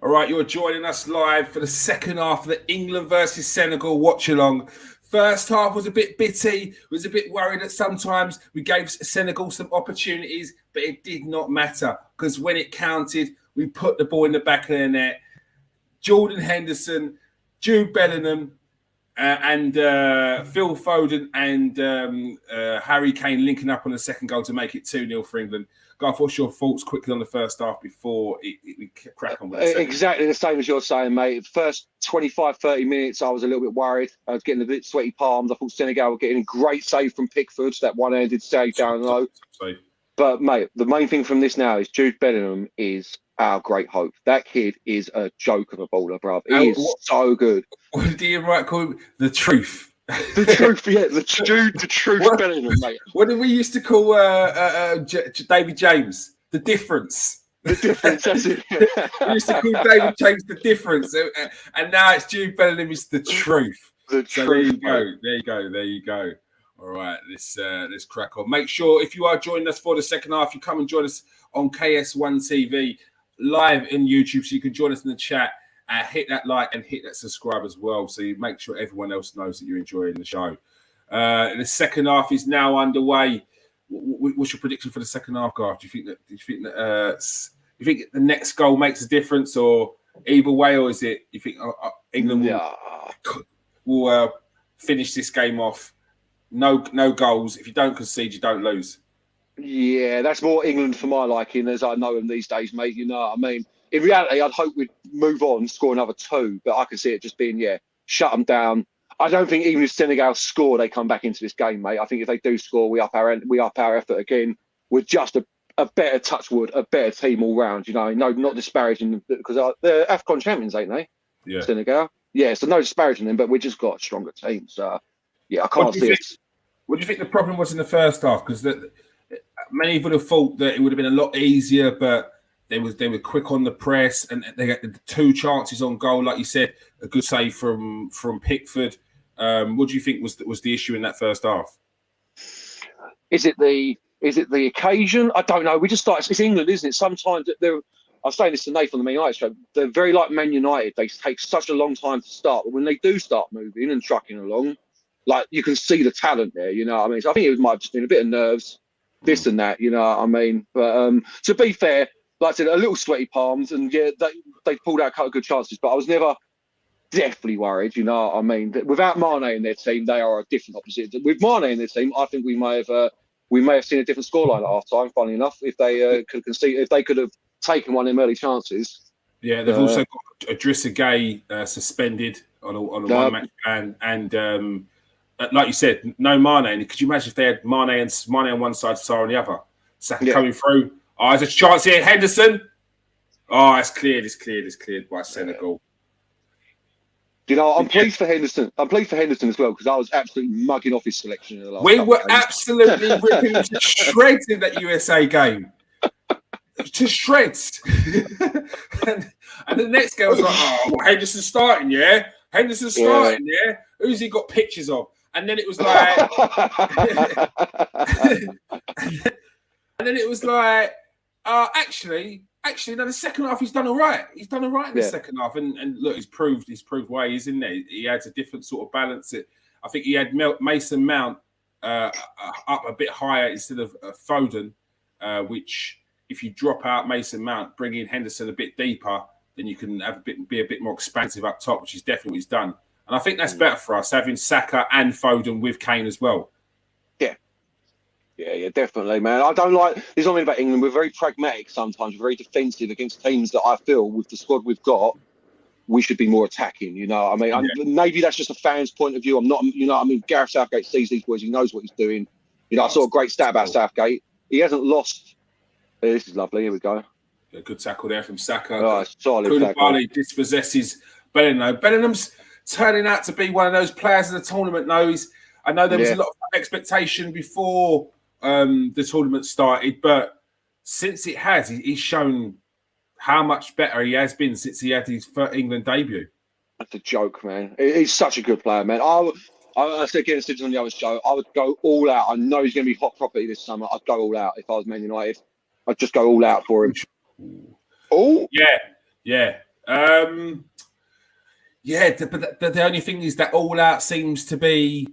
All right, you're joining us live for the second half of the England versus Senegal watch along. First half was a bit bitty, was a bit worried that sometimes we gave Senegal some opportunities, but it did not matter because when it counted, we put the ball in the back of the net. Jordan Henderson, Jude Bellingham, and Phil Foden and Harry Kane linking up on the second goal to make it 2-0 for England. Garth, what's your thoughts quickly on the first half before we crack on with the second? Exactly the same as you're saying, mate. First 25, 30 minutes, I was a little bit worried. I was getting a bit sweaty palms. I thought Senegal were getting a great save from Pickford, that one-handed save down low. But, mate, the main thing from this now is Jude Bellingham is our great hope. That kid is a joke of a baller, bruv. He is so good. What did Ian Wright call him? The truth. The truth, yeah. The truth Bellingham, mate. What did we used to call David James? The difference. The difference, that's it. We used to call David James the difference. And now it's Jude Bellingham is the truth. The truth. There you go. All right, let's crack on. Make sure if you are joining us for the second half, you come and join us on KS1 TV live in YouTube, so you can join us in the chat. Hit that like and hit that subscribe as well, so you make sure everyone else knows that you're enjoying the show. The second half is now underway. What's your prediction for the second half, Garth? Do you think that the next goal makes a difference, or either way, or is it you think England will finish this game off? No goals. If you don't concede, you don't lose. Yeah, that's more England for my liking, as I know them these days, mate. You know what I mean? In reality, I'd hope we'd move on, score another 2, but I can see it just being, shut them down. I don't think even if Senegal score, they come back into this game, mate. I think if they do score, we up our effort again. We're just a better touchwood, a better team all round. You know, no, not disparaging them because they're AFCON champions, ain't they? Yeah. Senegal. Yeah, so no disparaging them, but we just got a stronger team. So, yeah, I can't see it. What do you think the problem was in the first half? Because many would have thought that it would have been a lot easier, but they were quick on the press, and they got the 2 chances on goal, like you said, a good save from Pickford. What do you think was the issue in that first half? Is it the occasion? I don't know. We just start. It's England, isn't it? Sometimes I was saying this to Nathan on the Man United show. They're very like Man United. They take such a long time to start, but when they do start moving and trucking along, like you can see the talent there. You know what I mean? So I think it might have just been a bit of nerves, this and that. You know what I mean? But to be fair, like I said, a little sweaty palms, and they pulled out a couple of good chances, but I was never deathly worried. You know what I mean? Without Mane in their team, they are a different opposite. With Mane in their team, I think we may have seen a different scoreline at half time. Funnily enough, if they could concede, if they could have taken one of them early chances. Yeah, they've also got Idrissa Gueye suspended on a one-match ban, and like you said, no Mane. Could you imagine if they had Mane on one side, Sarr on the other? Saka coming through. Oh, there's a chance here. Henderson. Oh, it's cleared by Senegal. You know, I'm pleased for Henderson. I'm pleased for Henderson as well, because I was absolutely mugging off his selection in the last We were games. absolutely ripping him to shreds in that USA game. To shreds. and the next guy was like, oh, Henderson's starting, yeah? Henderson's starting, yeah? Who's he got pictures of? And then it was like... And then it was like, actually, no, the second half he's done all right. He's done all right in the second half, and look, he's proved why he is in there. He adds a different sort of balance. I think he had Mason Mount up a bit higher instead of Foden, which if you drop out Mason Mount, bring in Henderson a bit deeper, then you can be a bit more expansive up top, which is definitely what he's done. And I think that's better for us, having Saka and Foden with Kane as well. Yeah, definitely, man. I don't like. There's nothing about England. We're very pragmatic sometimes. We're very defensive against teams that I feel, with the squad we've got, we should be more attacking. You know, I mean, maybe that's just a fan's point of view. I'm not. You know, I mean, Gareth Southgate sees these boys. He knows what he's doing. You know, I saw a great stat about Southgate. He hasn't lost. This is lovely. Here we go. A good tackle there from Saka. Oh, solid Koulibaly dispossesses Bellingham. Bellingham's turning out to be one of those players in the tournament. I know there was a lot of expectation before the tournament started, but since it has, he's shown how much better he has been since he had his England debut. That's a joke, man. He's such a good player, man. I said against on the other show, I would go all out. I know he's going to be hot property this summer. I'd go all out if I was Man United. I'd just go all out for him. Oh, yeah. Yeah, but the only thing is that All Out seems to be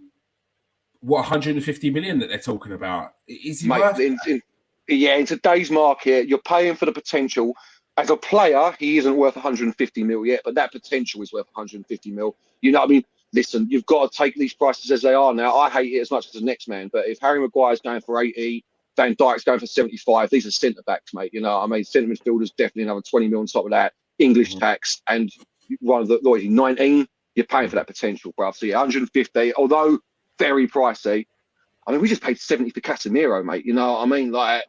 150 million that they're talking about. Is he Mate, worth? in today's market, you're paying for the potential. As a player, he isn't worth 150 mil yet, but that potential is worth 150 mil. You know what I mean? Listen, you've got to take these prices as they are now. I hate it as much as the next man, but if Harry Maguire's going for 80, Van Dijk's going for 75, these are centre backs, mate. You know what I mean? Centre midfielders definitely another 20 mil on top of that. English tax and one of the 19, you're paying for that potential, bruv. So yeah, 150, although very pricey. I mean, we just paid 70 for Casemiro, mate. You know what I mean? Like,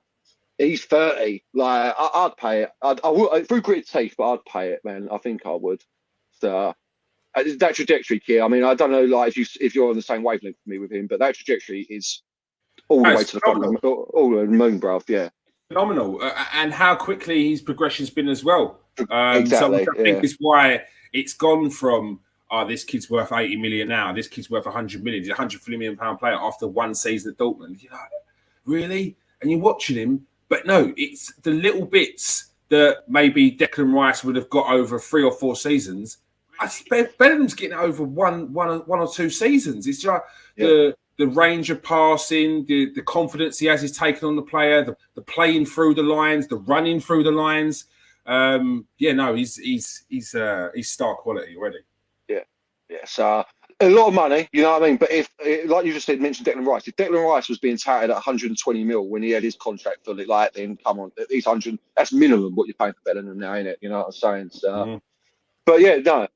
he's 30. Like, I'd pay it. I would, through gritted teeth, but I'd pay it, man. I think I would. So that trajectory, Keir. I mean, I don't know, like, if you're on the same wavelength with me with him, but that trajectory is all the way to the fucking all the moon, bruv. Yeah, phenomenal, and how quickly his progression's been as well. exactly. So I think is why it's gone from this kid's worth 80 million now. This kid's worth 100 million. He's a 150 million pound player after one season at Dortmund. You're like, really? And you're watching him, but no, it's the little bits that maybe Declan Rice would have got over 3 or 4 seasons. Bellingham's getting over one or 2 seasons. It's just the range of passing, the confidence he has is taken on the player, the playing through the lines, the running through the lines. He's star quality already. Yeah, so a lot of money, you know what I mean? But if, like you just said, mentioned Declan Rice, if Declan Rice was being touted at 120 mil when he had his contract fully, like, then come on, at least 100, that's minimum what you're paying for Bellingham now, ain't it? You know what I'm saying? So, But yeah, no.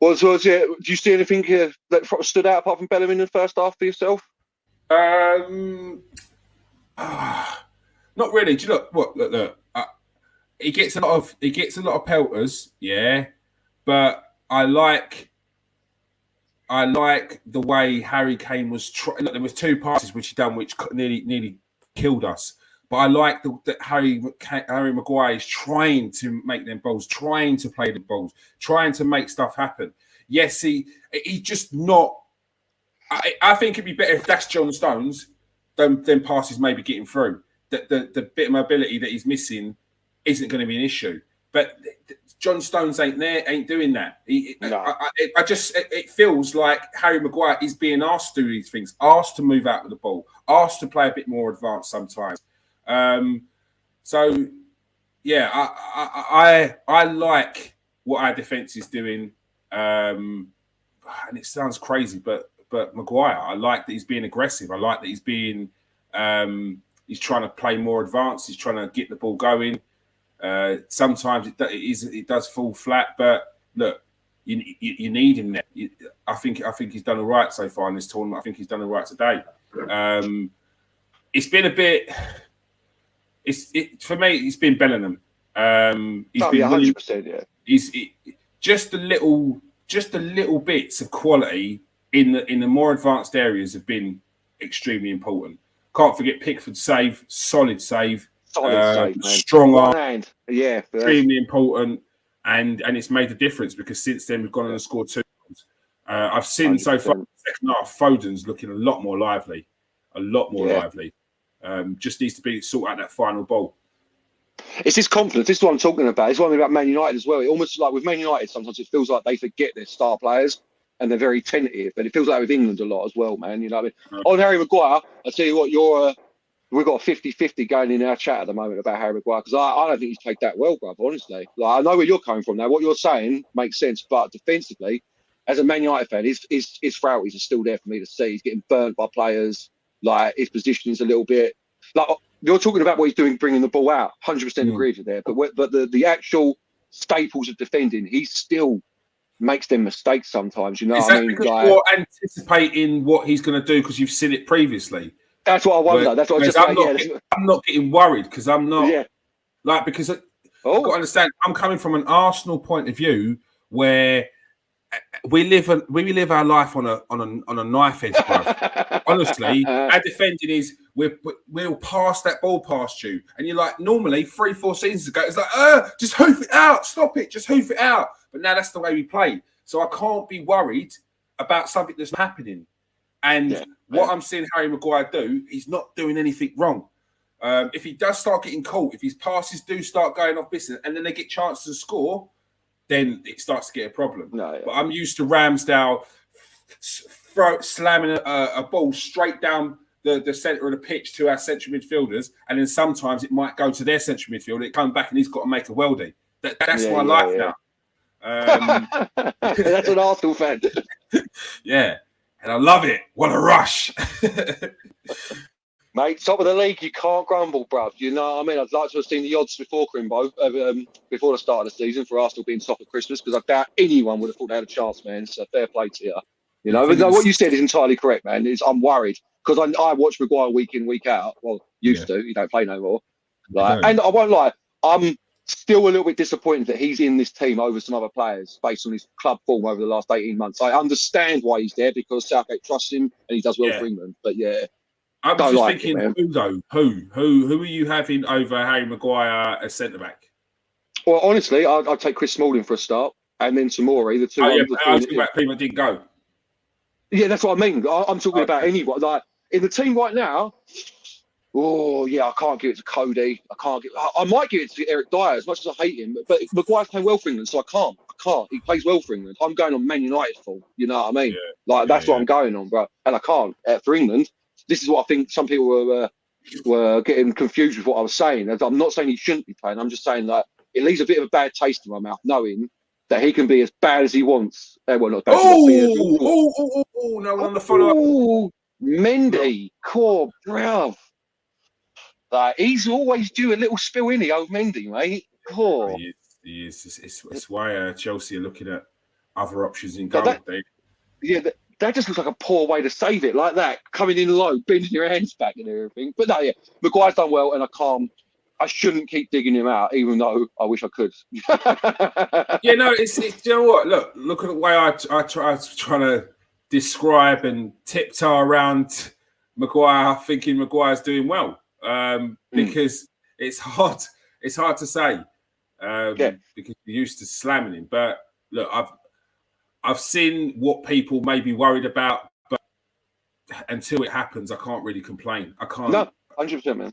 Do you see anything here that stood out apart from Bellingham in the first half for yourself? Not really. Do you look? He gets a lot of pelters, yeah, but I like the way Harry Kane was. There was 2 passes which he done, which nearly killed us. But I like that Harry Maguire is trying to make them balls, trying to play the balls, trying to make stuff happen. Yes, he's just not. I think it'd be better if that's John Stones than passes maybe getting through. The bit of mobility that he's missing isn't going to be an issue. But John Stones ain't doing that. It feels like Harry Maguire is being asked to do these things, asked to move out with the ball, asked to play a bit more advanced sometimes. I like what our defense is doing. And it sounds crazy, but Maguire, I like that he's being aggressive. I like that he's being he's trying to play more advanced. He's trying to get the ball going. Sometimes it does fall flat, but look, you need him there. I think he's done all right so far in this tournament. I think he's done all right today. It's been a bit. For me, it's been Bellingham. He's been 100%. Yeah, he's just the little bits of quality in the more advanced areas have been extremely important. Can't forget Pickford's save, solid save. Save, man. Strong arm, hand. Yeah, extremely important, and it's made a difference because since then we've gone on and scored 2 goals. I've seen 100%. So far in the second half, Foden's looking a lot more lively, lively. Just needs to sort out that final ball. It's his confidence. This is what I'm talking about. It's one thing about Man United as well. It almost like with Man United, sometimes it feels like they forget their star players and they're very tentative. And it feels like with England a lot as well, man. You know what I mean? On Harry Maguire, I tell you what, we've got a 50-50 going in our chat at the moment about Harry Maguire because I don't think he's played that well, bruv, honestly. Like, I know where you're coming from now. What you're saying makes sense, but defensively, as a Man United fan, his frailties are still there for me to see. He's getting burnt by players. Like, his position is a little bit... Like, you're talking about what he's doing, bringing the ball out. 100% agree with you there. But the actual staples of defending, he still makes them mistakes sometimes. You know what I mean? Because you're anticipating what he's going to do because you've seen it previously. That's what I wonder. That's what I'm not getting worried because I'm not. Yeah. Like, because you've got to understand, I'm coming from an Arsenal point of view where we live our life on a knife edge, bro. Honestly, our defending is we'll pass that ball past you, and you're like, normally 3-4 seasons ago it's like, just hoof it out, stop it, just hoof it out. But now that's the way we play, so I can't be worried about something that's happening. And what I'm seeing Harry Maguire do, he's not doing anything wrong. If he does start getting caught, if his passes do start going off business, and then they get chances to score, then it starts to get a problem. No, yeah. But I'm used to Ramsdale slamming a ball straight down the centre of the pitch to our central midfielders, and then sometimes it might go to their central midfielder. It comes back and he's got to make a worldie. That's my life now. That's an Arsenal fan. Yeah, and I love it. What a rush. Mate, top of the league, you can't grumble, bruv. You know what I mean? I'd like to have seen the odds before Crimbo, before the start of the season for Arsenal being top at Christmas, because I doubt anyone would have thought they had a chance, man. So fair play to you. You know, but what you said is entirely correct, man. I'm worried because I watch Maguire week in, week out. Well, used to. You don't play no more. And I won't lie, I'm still a little bit disappointed that he's in this team over some other players based on his club form over the last 18 months. I understand why he's there because Southgate trusts him and he does well for England. But yeah. I'm just thinking, who though? Who are you having over Harry Maguire as centre back? Well, honestly, I'd take Chris Smalling for a start, and then Tomori. The two. I was talking about people that didn't go. Yeah, that's what I mean. I'm talking about anyone. Like in the team right now. Oh yeah, I can't give it to Cody. I might give it to Eric Dyer as much as I hate him, but Maguire's playing well for England, so I can't. He plays well for England. I'm going on Man United full. You know what I mean? Yeah. That's what I'm going on, bro. And I can't for England. This is what I think some people were getting confused with what I was saying. I'm not saying he shouldn't be playing. I'm just saying that it leaves a bit of a bad taste in my mouth, knowing that he can be as bad as he wants. Well, not bad. No, on the follow-up. Oh, Mendy, core, bruv. He's always due a little spill in old Mendy, mate. Core. He is. It's why Chelsea are looking at other options in goal. That just looks like a poor way to save it, like that, coming in low, bending your hands back and everything. But no, Maguire's done well, and I shouldn't keep digging him out, even though I wish I could. It's you know what? Look at the way I trying to describe and tiptoe around Maguire, thinking Maguire's doing well, because it's hard to say, because you're used to slamming him. But look, I've seen what people may be worried about, but until it happens, I can't really complain. I can't. No, 100%, man.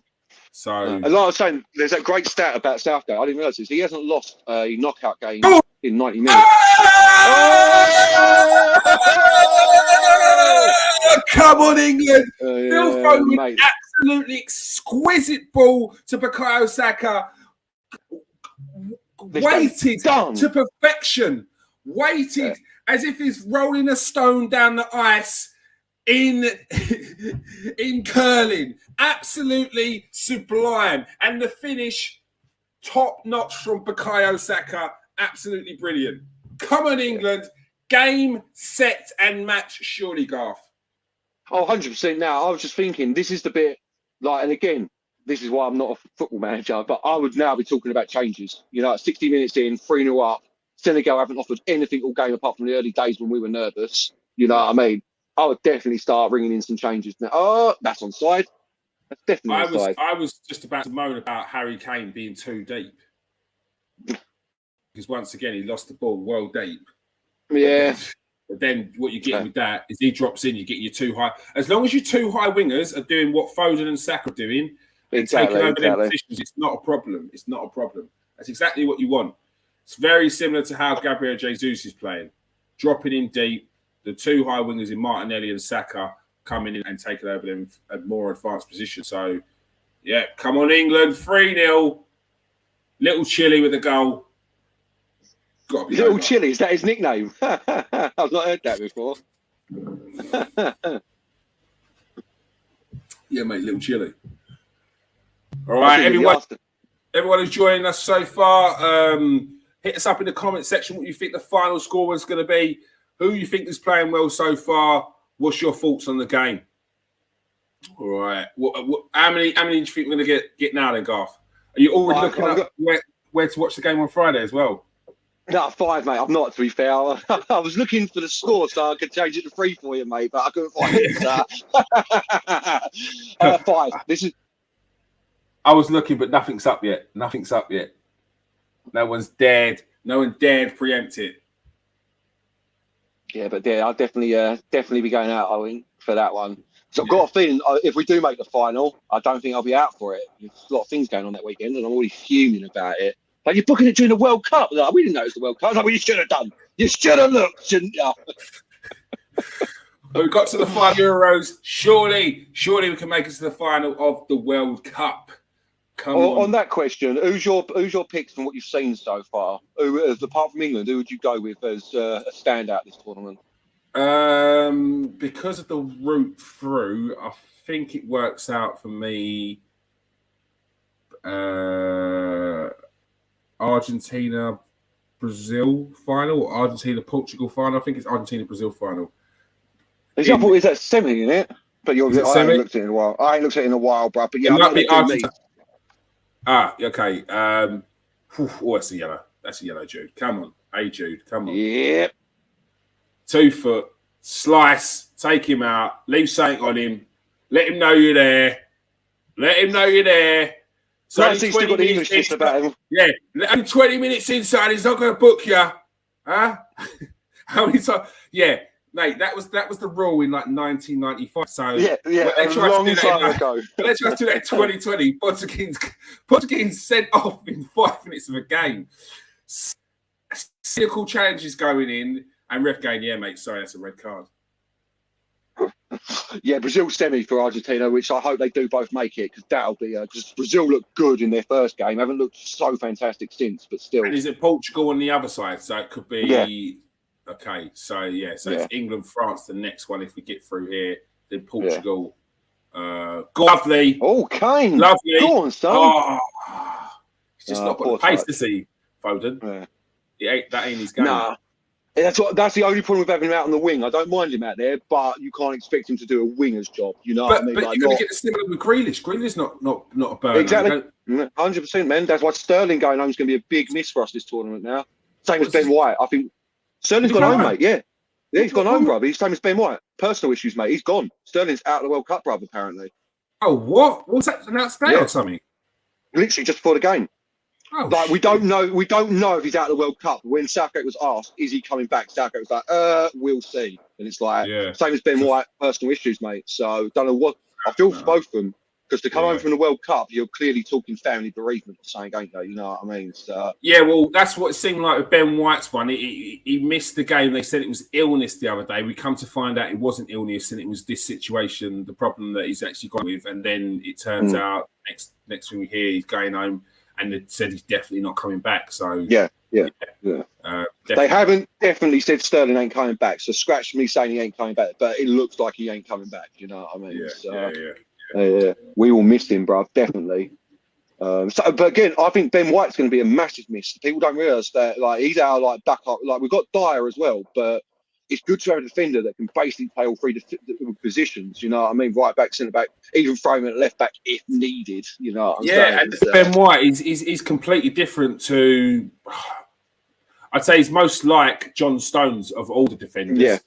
So, and like I was saying, there's that great stat about Southgate. I didn't realise this. He hasn't lost a knockout game in 90 minutes. Come on, England! Phil Foden, absolutely exquisite ball to Bukayo Saka. Waited to perfection. Waited as if he's rolling a stone down the ice in curling. Absolutely sublime. And the finish, top notch from Bukayo Saka. Absolutely brilliant. Come on, England. Game, set, and match, surely, Garth. Oh, 100% now. I was just thinking, this is the bit, and again, this is why I'm not a football manager, but I would now be talking about changes. 60 minutes in, 3-0 up. Senegal haven't offered anything all game apart from the early days when we were nervous. You know what I mean? I would definitely start bringing in some changes now. Oh, that's onside. That's definitely onside. I was just about to moan about Harry Kane being too deep. Because once again, he lost the ball well deep. Yeah. But then what you get with that is he drops in, you get your two high. As long as your two high wingers are doing what Foden and Saka are doing, taking over their positions, it's not a problem. It's not a problem. That's exactly what you want. It's very similar to how Gabriel Jesus is playing. Dropping in deep, the two high wingers in Martinelli and Saka coming in and taking over them at more advanced position. So, come on, England, 3-0. Little Chilly with the goal. Little Chilly, is that his nickname? I've not heard that before. Yeah, mate, Little Chilly. All right, everyone who's joining us so far, hit us up in the comment section what you think the final score was going to be, who you think is playing well so far, what's your thoughts on the game? All right. How many do you think we're going to get now then, Garth? Are you already looking up where to watch the game on Friday as well? No, 5, mate. I'm not, to be fair. I was looking for the score so I could change it to 3 for you, mate, but I couldn't find it. 5. I was looking, but nothing's up yet. No one's dared. No one dared preempt it. Yeah, but I'll definitely be going out, Owen, for that one. So I've got a feeling if we do make the final, I don't think I'll be out for it. There's a lot of things going on that weekend, and I'm already fuming about it. Like, you're booking it during the World Cup. Like, we didn't know it was the World Cup. Like, well, you should have done. You should have looked, shouldn't you? We got to the 5 Euros. Surely we can make it to the final of the World Cup. Come on. On that question, who's your picks from what you've seen so far? Apart from England, who would you go with as a standout this tournament? Because of the route through, I think it works out for me. Argentina, Brazil final, or Argentina, Portugal final. I think it's Argentina, Brazil final. Is that semi in it? But I ain't looked at it in a while. Bro. But yeah, it might be Argentina. Okay. That's a yellow. That's a yellow, Jude. Come on. Hey, Jude. Come on. Yep. 2 foot. Slice. Take him out. Leave something on him. Let him know you're there. So he's still got the English about him. Yeah. Only 20 minutes inside. He's not going to book you. Huh? How many times? Yeah. Mate, that was the rule in like 1995. So yeah, a long time ago. Let's try to do that in 2020. Portuguese sent off in 5 minutes of a game. Cynical challenges going in, and ref going, yeah, mate, sorry, that's a red card. Yeah, Brazil semi for Argentina, which I hope they do both make it, because that'll be because Brazil looked good in their first game. Haven't looked so fantastic since, but still. And is it Portugal on the other side? So it could be. Yeah. Okay, so it's England, France, the next one if we get through here. Then Portugal. Lovely. Oh, Kane. Lovely. Go on, son. Oh, he's just not got the pace to see, Foden. Yeah. That ain't his game. Nah. That's the only problem with having him out on the wing. I don't mind him out there, but you can't expect him to do a winger's job. You know what I mean? But you're going to get the similar with Grealish. Grealish not a burner. Exactly. 100%, man. That's why Sterling going home is going to be a big miss for us this tournament now. Same as Ben White. I think Sterling's gone home, mate. Yeah, he's gone home, brother. He's same as Ben White. Personal issues, mate. He's gone. Sterling's out of the World Cup, brother, apparently. Oh, what? Was that announced today or something? Literally just before the game. Oh, like, we don't know if he's out of the World Cup. When Southgate was asked, is he coming back? Southgate was like, we'll see. And it's like, same as Ben White, personal issues, mate. So, don't know what. I feel for both of them. Because to come home from the World Cup, you're clearly talking family bereavement or something, ain't you? You know what I mean? So, yeah, well, that's what it seemed like with Ben White's one. He missed the game. They said it was illness the other day. We come to find out it wasn't illness and it was this situation, the problem that he's actually gone with. And then it turns out next thing we hear, he's going home and they said he's definitely not coming back. So yeah. They haven't definitely said Sterling ain't coming back. So scratch me saying he ain't coming back, but it looks like he ain't coming back. You know what I mean? We will miss him, bruv, definitely. But again, I think Ben White's going to be a massive miss. People don't realise that, like, he's our backup. Like, we've got Dyer as well, but it's good to have a defender that can basically play all three positions. You know what I mean? Right back, centre back, even throw him at left back if needed. You know what I'm saying? And Ben White is completely different to. I'd say he's most like John Stones of all the defenders. Yeah,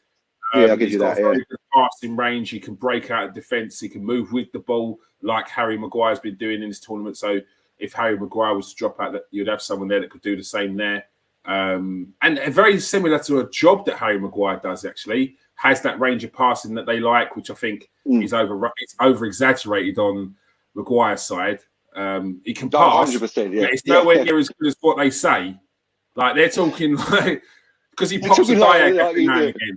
I'll give you that. Good passing range. He can break out of defence. He can move with the ball like Harry Maguire's been doing in this tournament. So if Harry Maguire was to drop out, you'd have someone there that could do the same there. And very similar to a job that Harry Maguire does, actually, has that range of passing that they like, which I think is over exaggerated on Maguire's side. He can pass. 100%, but it's nowhere near as good as what they say. Like, they're talking like, because he pops a diag every now and again.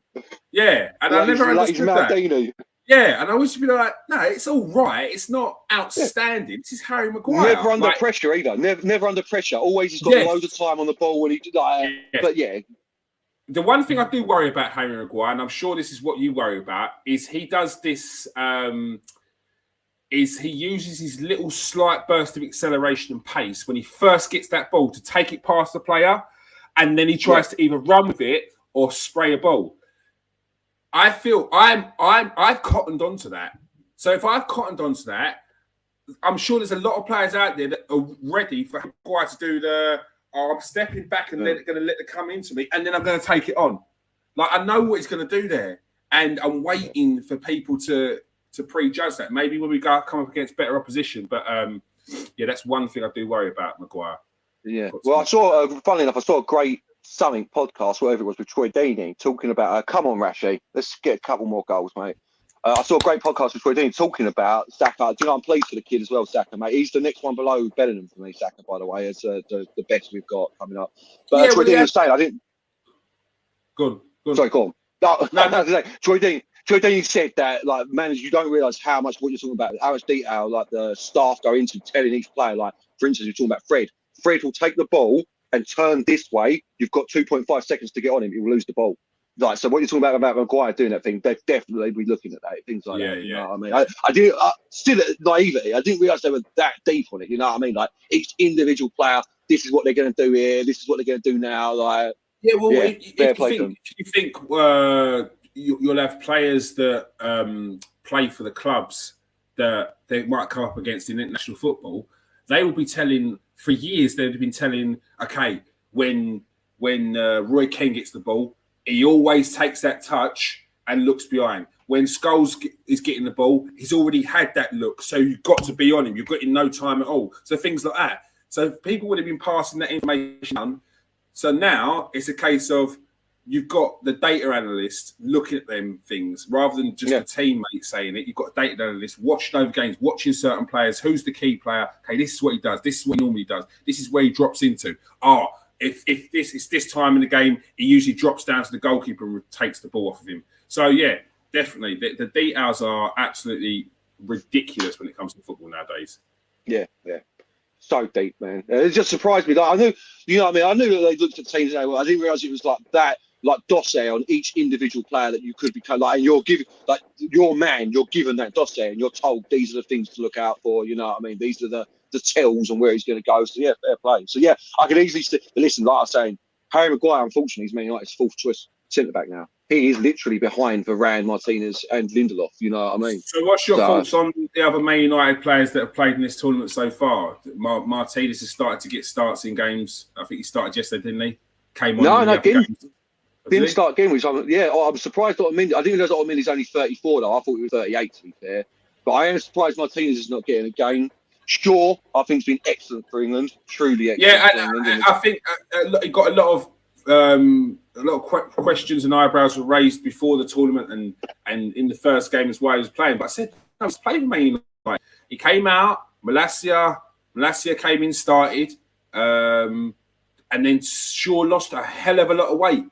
Yeah, and I never understood that. Yeah, and I used to be like, no, it's all right. It's not outstanding. This is Harry Maguire. Never under pressure either. Never under pressure. Always he's got loads of time on the ball when he But the one thing I do worry about Harry Maguire, and I'm sure this is what you worry about, is he does this. Is he uses his little slight burst of acceleration and pace when he first gets that ball to take it past the player, and then he tries to either run with it or spray a ball. I feel I've cottoned onto that. So if I've cottoned onto that, I'm sure there's a lot of players out there that are ready for Maguire to do I'm stepping back and then going to let it come into me, and then I'm going to take it on. Like, I know what he's going to do there, and I'm waiting for people to prejudge that. Maybe when we come up against better opposition, but that's one thing I do worry about Maguire. Yeah. Well, I saw, funnily enough, a great podcast, whatever it was, with Troy Deeney talking about, come on, Rashi, let's get a couple more goals, mate. I saw a great podcast with Troy Dean talking about Saka. Do you know, I'm pleased for the kid as well, Saka, mate. He's the next one below Bellingham for me, Saka, by the way, as the best we've got coming up. But Troy Dean was saying, I didn't. Go on. Sorry, go on. No. Troy Dean said that, like, managers, you don't realise how much what you're talking about, how much detail, like, the staff go into telling each player. Like, for instance, you're talking about Fred. Fred will take the ball and turn this way. You've got 2.5 seconds to get on him. He will lose the ball. Like, so what you're talking about Maguire doing that thing, they'd definitely be looking at that, things like that. You know what I mean? I did still naivety. I didn't realise they were that deep on it. You know what I mean? Like, each individual player, this is what they're going to do here. This is what they're going to do now. Like, if you think you'll have players that play for the clubs that they might come up against in international football, they will be telling for years. They've been telling, okay, when Roy Keane gets the ball, he always takes that touch and looks behind. When Scholes is getting the ball, he's already had that look. So you've got to be on him. You've got in no time at all. So things like that. So people would have been passing that information on. So now it's a case of you've got the data analyst looking at them things rather than just a teammate saying it. You've got a data analyst watching over games, watching certain players. Who's the key player? Okay, this is what he does. This is what he normally does. This is where he drops into. If this is this time in the game, he usually drops down to the goalkeeper and takes the ball off of him. So, yeah, definitely. The details are absolutely ridiculous when it comes to football nowadays. Yeah. So deep, man. It just surprised me. Like, I knew, you know what I mean? I knew that they looked at teams and I didn't realise it was like that, like dossier on each individual player that you could become. Like, and you're given, like, you're given that dossier and you're told these are the things to look out for. You know what I mean? These are the tells on where he's going to go. So, yeah, fair play. So, yeah, I can easily listen, like I was saying, Harry Maguire, unfortunately, is Man United's fourth choice centre-back now. He is literally behind Varane, Martinez and Lindelof, you know what I mean? So what's your thoughts on the other Man United players that have played in this tournament so far? Martinez has started to get starts in games. I think he started yesterday, didn't he? Came on. Didn't start game. I'm surprised Otamendi. I didn't realise Otamendi's only 34 though. I thought he was 38 to be fair. But I am surprised Martinez is not getting a game. Shaw, I think, has been excellent for England. Truly excellent for England. I think he got a lot of questions and eyebrows were raised before the tournament and in the first game as well he was playing. But I said, no, he's playing Man United. He came out, Malacia came in, started, and then Shaw lost a hell of a lot of weight.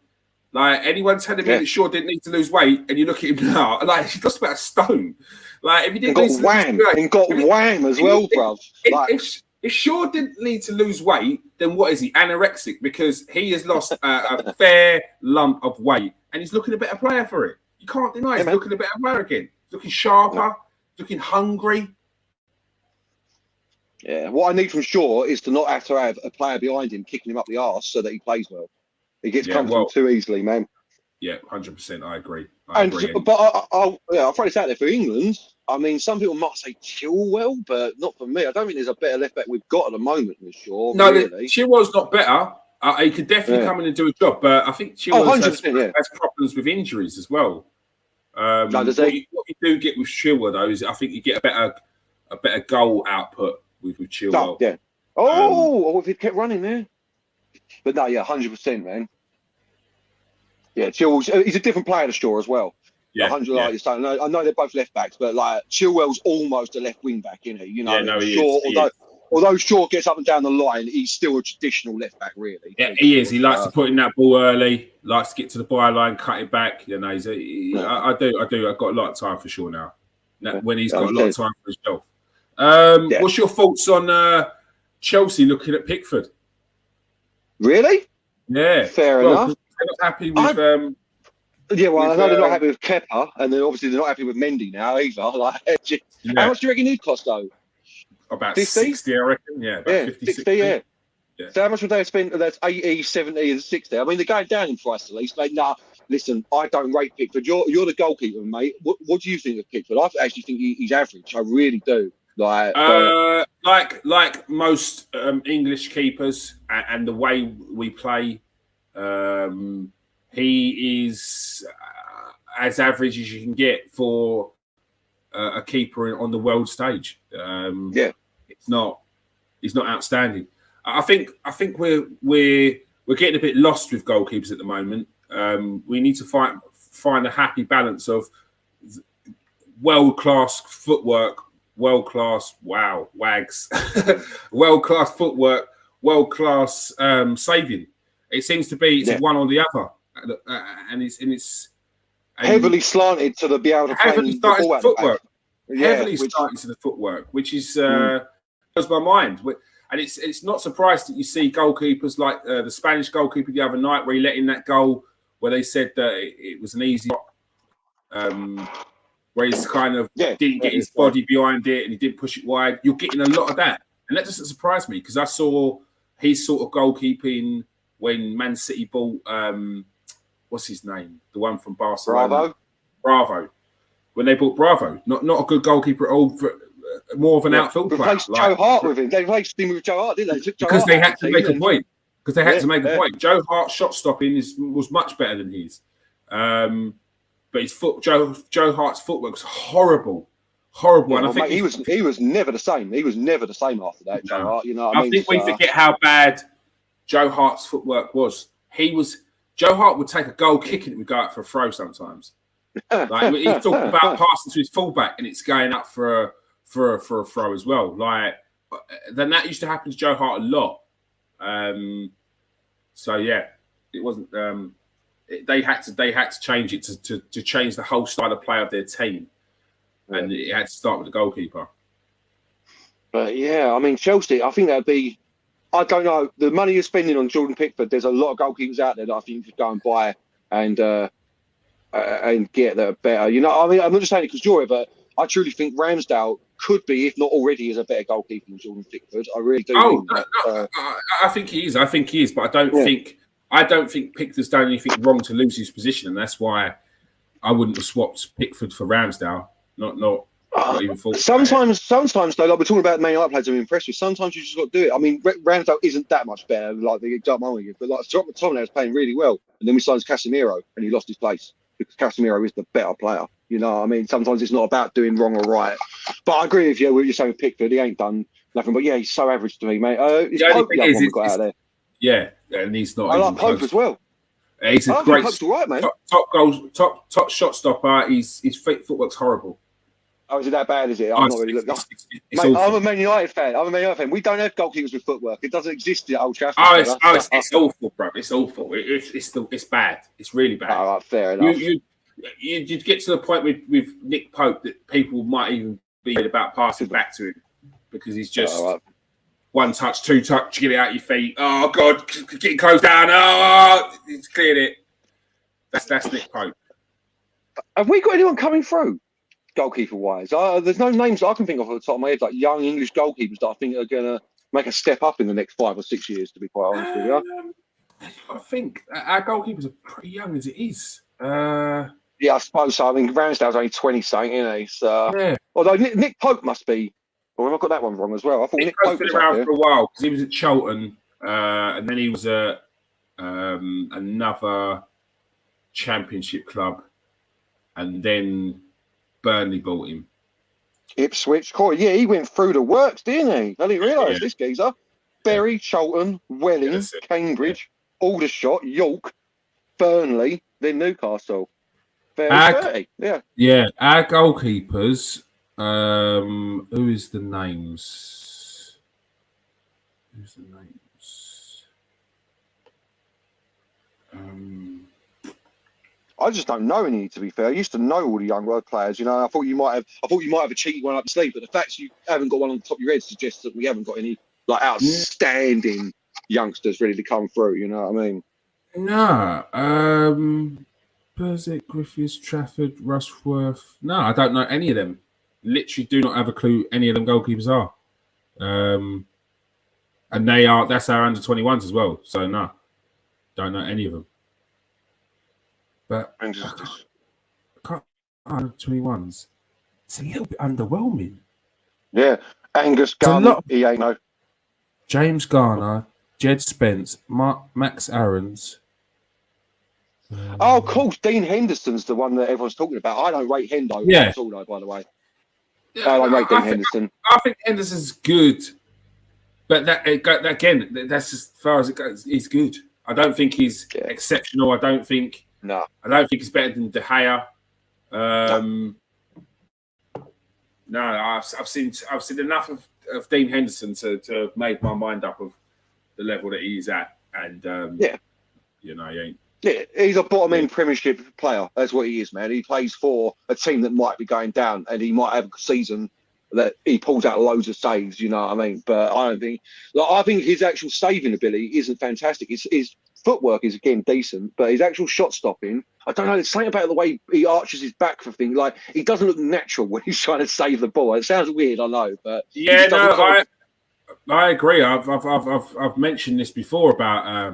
Like, anyone telling me that Shaw didn't need to lose weight, and you look at him now, like, he lost about a stone. Like, if he didn't got wham as well, bruv. If Shaw didn't need to lose weight, then what is he? Anorexic, because he has lost a fair lump of weight and he's looking a better player for it. You can't deny he's looking a better player again. He's looking sharper, looking hungry. Yeah, what I need from Shaw is to not have to have a player behind him kicking him up the arse so that he plays well. He gets comfortable too easily, man. Yeah, 100%. I agree. But I'll throw this out there for England. I mean, some people might say Chilwell, but not for me. I don't think there's a better left back we've got at the moment than Shaw. No, really. Chilwell's not better. He could definitely come in and do a job, but I think Chilwell has problems with injuries as well. What you do get with Chilwell though is I think you get a better goal output with Chilwell. If he kept running there. But no, 100%, man. Yeah, Chilwell's he's a different player to Shaw as well. Yeah, 100 like you're saying. I know they're both left backs, but like Chilwell's almost a left wing back, isn't he? You know, Shaw, although Shaw gets up and down the line, he's still a traditional left back, really. Yeah, he is. He likes to put in that ball early, likes to get to the byline, cut it back. You know, I do. I've got a lot of time for Shaw now. When he's got a lot of time for himself. What's your thoughts on Chelsea looking at Pickford? Really? Yeah. Fair enough. They're not happy with. I know they're not happy with Kepa, and then obviously they're not happy with Mendy now either. Like, how much do you reckon he'd cost though? About 60, I reckon. Yeah, about 50, 60. Yeah. So how much would they have spent? That's 80, 70, and 60. I mean, they're going down in price at least. Like, listen, I don't rate Pickford. You're the goalkeeper, mate. What do you think of Pickford? I actually think he's average. I really do. Like most English keepers and the way we play, he is as average as you can get for a keeper on the world stage. He's not outstanding. I think we're getting a bit lost with goalkeepers at the moment. We need to find a happy balance of world-class footwork, world-class, wow, wags, world-class footwork, world-class saving. It seems to be it's one or the other, and it's heavily slanted to be able to play the ball out footwork. Heavily which, starting to the footwork, which is blows my mind. And it's not surprised that you see goalkeepers like the Spanish goalkeeper the other night, where he let in that goal where they said that it was an easy, where he's kind of didn't get his body behind it and he didn't push it wide. You're getting a lot of that, and that doesn't surprise me because I saw his sort of goalkeeping when Man City bought what's his name, the one from Barcelona, Bravo. When they bought Bravo, not a good goalkeeper at all. More of an outfield player. Replaced Joe Hart with him. They replaced him with Joe Hart, didn't they? Because they had to make a point. Because they had to make a point. Joe Hart's shot stopping was much better than his. But his Joe Hart's footwork was horrible. Yeah, and I think he was never the same. He was never the same after that, Joe Hart. You know what I mean? I think we forget how bad Joe Hart's footwork was. Joe Hart would take a goal kick and it would go out for a throw sometimes. Like he's talking about passing to his fullback and it's going up for a throw as well. Like then that used to happen to Joe Hart a lot. So yeah, it wasn't. They had to change it to change the whole style of play of their team, and it had to start with the goalkeeper. But yeah, I mean Chelsea. I think that'd be. I don't know the money you're spending on Jordan Pickford. There's a lot of goalkeepers out there that I think you could go and buy and get that are better. You know, I mean, I'm not just saying it because you're it, but I truly think Ramsdale could be, if not already, is a better goalkeeper than Jordan Pickford. I really do. I think he is. I think he is, but I don't think Pickford's done anything wrong to lose his position, and that's why I wouldn't have swapped Pickford for Ramsdale. Not even sometimes though, like we're talking about Man United players I'm impressed with. Sometimes you just got to do it. I mean, Ramsdale isn't that much better, like the example I'm but like Tomlin was playing really well, and then we signed Casemiro, and he lost his place because Casemiro is the better player. You know what I mean? Sometimes it's not about doing wrong or right. But I agree with you. What you're saying with Pickford, he ain't done nothing. But yeah, he's so average to me, mate. It's Pope the other one we got out there. Yeah, and he's not. I like Pope as well. He's a great Pope's all right, man. Top goal, top shot stopper. His footwork's horrible. Oh, is it that bad? Is it? I'm not really looking. Mate, I'm a Man United fan. We don't have goalkeepers with footwork. It doesn't exist at Old Trafford. It's awful, bro. It's awful. It's bad. It's really bad. All right, fair enough. You'd get to the point with Nick Pope that people might even be about passing back to him because he's just one touch, two touch, get it out your feet. Oh God, getting closed down. Oh, he's cleared it. That's Nick Pope. Have we got anyone coming through, goalkeeper wise? There's no names that I can think of off the top of my head, like young English goalkeepers that I think are gonna make a step up in the next 5 or 6 years. To be quite honest with you, I think our goalkeepers are pretty young as it is. Yeah, I suppose so. I mean, Ramsdale's only 20 something, isn't he? So, yeah. Although Nick Pope must be, or have I got that one wrong as well? I thought Nick Pope was around for a while because he was at Charlton, and then he was at another Championship club, and then Burnley bought him. Ipswich, yeah, he went through the works, didn't he? I didn't realise this geezer. Bury, Charlton, Welling, Cambridge, Aldershot, York, Burnley, then Newcastle. Yeah, our goalkeepers. Who is the names? I just don't know any. To be fair, I used to know all the young world players. You know, I thought you might have a cheeky one up your sleeve, but the fact you haven't got one on the top of your head suggests that we haven't got any like outstanding youngsters ready to come through. You know what I mean? No. Burzek, Griffiths, Trafford, Rushworth. No, I don't know any of them. Literally do not have a clue any of them goalkeepers are. And that's our under 21s as well. So no, don't know any of them. But I can't under 21s. It's a little bit underwhelming. Yeah. Angus Gunn, he ain't no. James Garner, Jed Spence, Max Aarons. Oh, of course, Dean Henderson's the one that everyone's talking about. I don't rate Hendo at all, though, by the way. I don't rate Dean Henderson. I think Henderson's good, but that again, that's as far as it goes. He's good. I don't think he's exceptional. I don't think he's better than De Gea. No, I've seen enough of Dean Henderson to have made my mind up of the level that he's at, and he ain't. Yeah, he's a bottom end Premiership player. That's what he is, man. He plays for a team that might be going down, and he might have a season that he pulls out loads of saves. You know what I mean? But I don't think. I think his actual saving ability isn't fantastic. His footwork is again decent, but his actual shot stopping, I don't know. There's something about the way he arches his back for things. Like he doesn't look natural when he's trying to save the ball. It sounds weird, I know, but yeah, no, I agree. I've mentioned this before about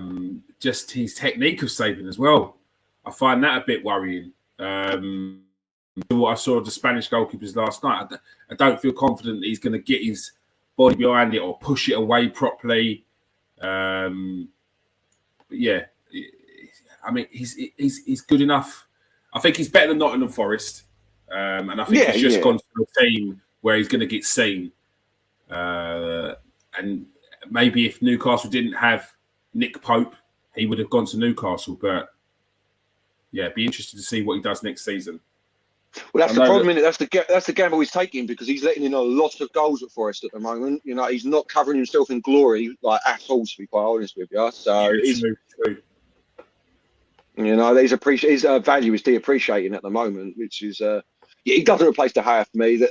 just his technique of saving as well. I find that a bit worrying. What I saw of the Spanish goalkeepers last night, I don't feel confident that he's going to get his body behind it or push it away properly. But yeah, I mean, he's good enough. I think he's better than Nottingham Forest, and I think he's just gone to a team where he's going to get seen. And maybe if Newcastle didn't have Nick Pope, he would have gone to Newcastle. But yeah, be interested to see what he does next season. Well, that's the problem, isn't it? That's the gamble he's taking because he's letting in a lot of goals at Forest at the moment. You know, he's not covering himself in glory like at all, to be quite honest with you. So true. You know, his value is depreciating at the moment, which is he doesn't replace De Gea for me.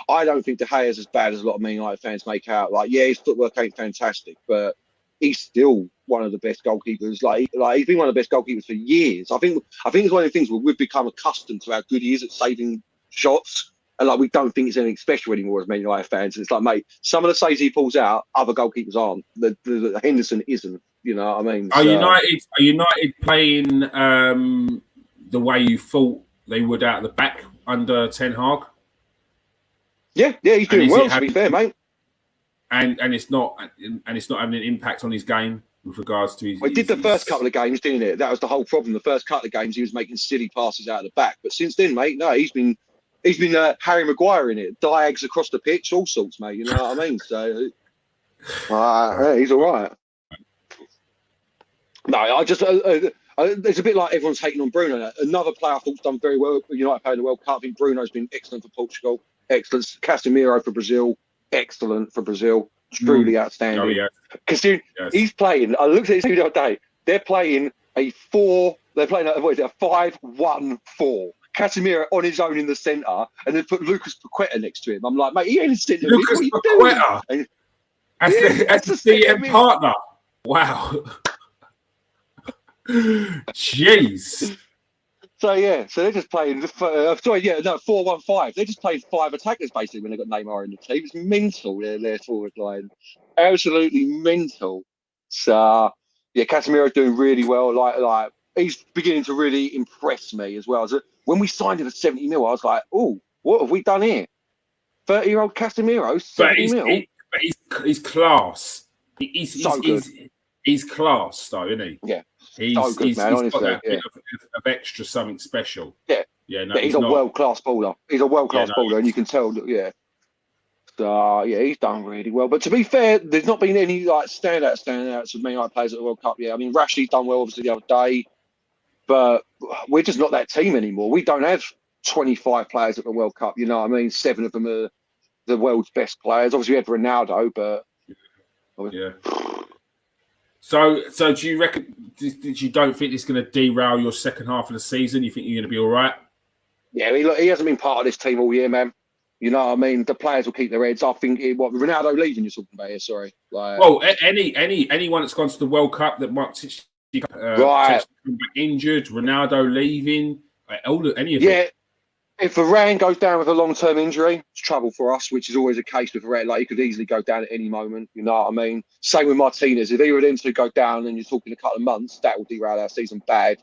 I don't think De Gea is as bad as a lot of Man United fans make out. Like, yeah, his footwork ain't fantastic, but he's still one of the best goalkeepers. Like he's been one of the best goalkeepers for years. I think it's one of the things where we've become accustomed to how good he is at saving shots, and like we don't think it's anything special anymore as Man United fans. And it's like, mate, some of the saves he pulls out, other goalkeepers aren't. The Henderson isn't. You know what I mean? Are United playing the way you thought they would out of the back under Ten Hag? Yeah, he's doing well. To be fair, mate. And it's not having an impact on his game with regards to his. He did the first couple of games, didn't it? That was the whole problem. The first couple of games, he was making silly passes out of the back. But since then, mate, no, he's been Harry Maguire in it, diags across the pitch, all sorts, mate. You know what I mean? So, he's all right. No, I just it's a bit like everyone's hating on Bruno. Another player I thought's done very well. United playing the World Cup. I think Bruno's been excellent for Portugal. Excellent. Casemiro for Brazil. Excellent for Brazil. Truly outstanding. Oh, yeah. Because he's playing. I looked at his team the other day. They're playing a 5-1-4. Casemiro on his own in the centre, and then put Lucas Paqueta next to him. I'm like, mate, he ain't centre. Lucas Paqueta as the CM partner. Wow. Jeez. So they're just playing. 4-1-5. They're just playing 5 attackers basically when they've got Neymar in the team. It's mental. Their forward line, absolutely mental. So Casemiro's doing really well. Like he's beginning to really impress me as well. So when we signed him at 70 mil, I was like, oh, what have we done here? 30-year-old Casemiro, 70 mil. But he's class. He's so good. He's class though, isn't he? Yeah. He's man, honestly, got that bit of extra something special. Yeah. No, he's a world-class baller. He's a world-class baller, and you can tell that, So, he's done really well. But to be fair, there's not been any like standouts of Man United players at the World Cup yet. I mean, Rashid's done well, obviously, the other day. But we're just not that team anymore. We don't have 25 players at the World Cup. You know what I mean? 7 of them are the world's best players. Obviously, we had Ronaldo, but... Yeah. So do you reckon you don't think it's going to derail your second half of the season? You think you're going to be all right? Yeah, he hasn't been part of this team all year, man. You know what I mean? The players will keep their heads. I think Ronaldo leaving you're talking about here, sorry. Well, anyone that's gone to the World Cup that might come back injured, Ronaldo leaving, any of them. If Varane goes down with a long-term injury, it's trouble for us, which is always a case with Varane. Like, he could easily go down at any moment. You know what I mean? Same with Martinez. If either of them two go down and you're talking a couple of months, that will derail our season bad.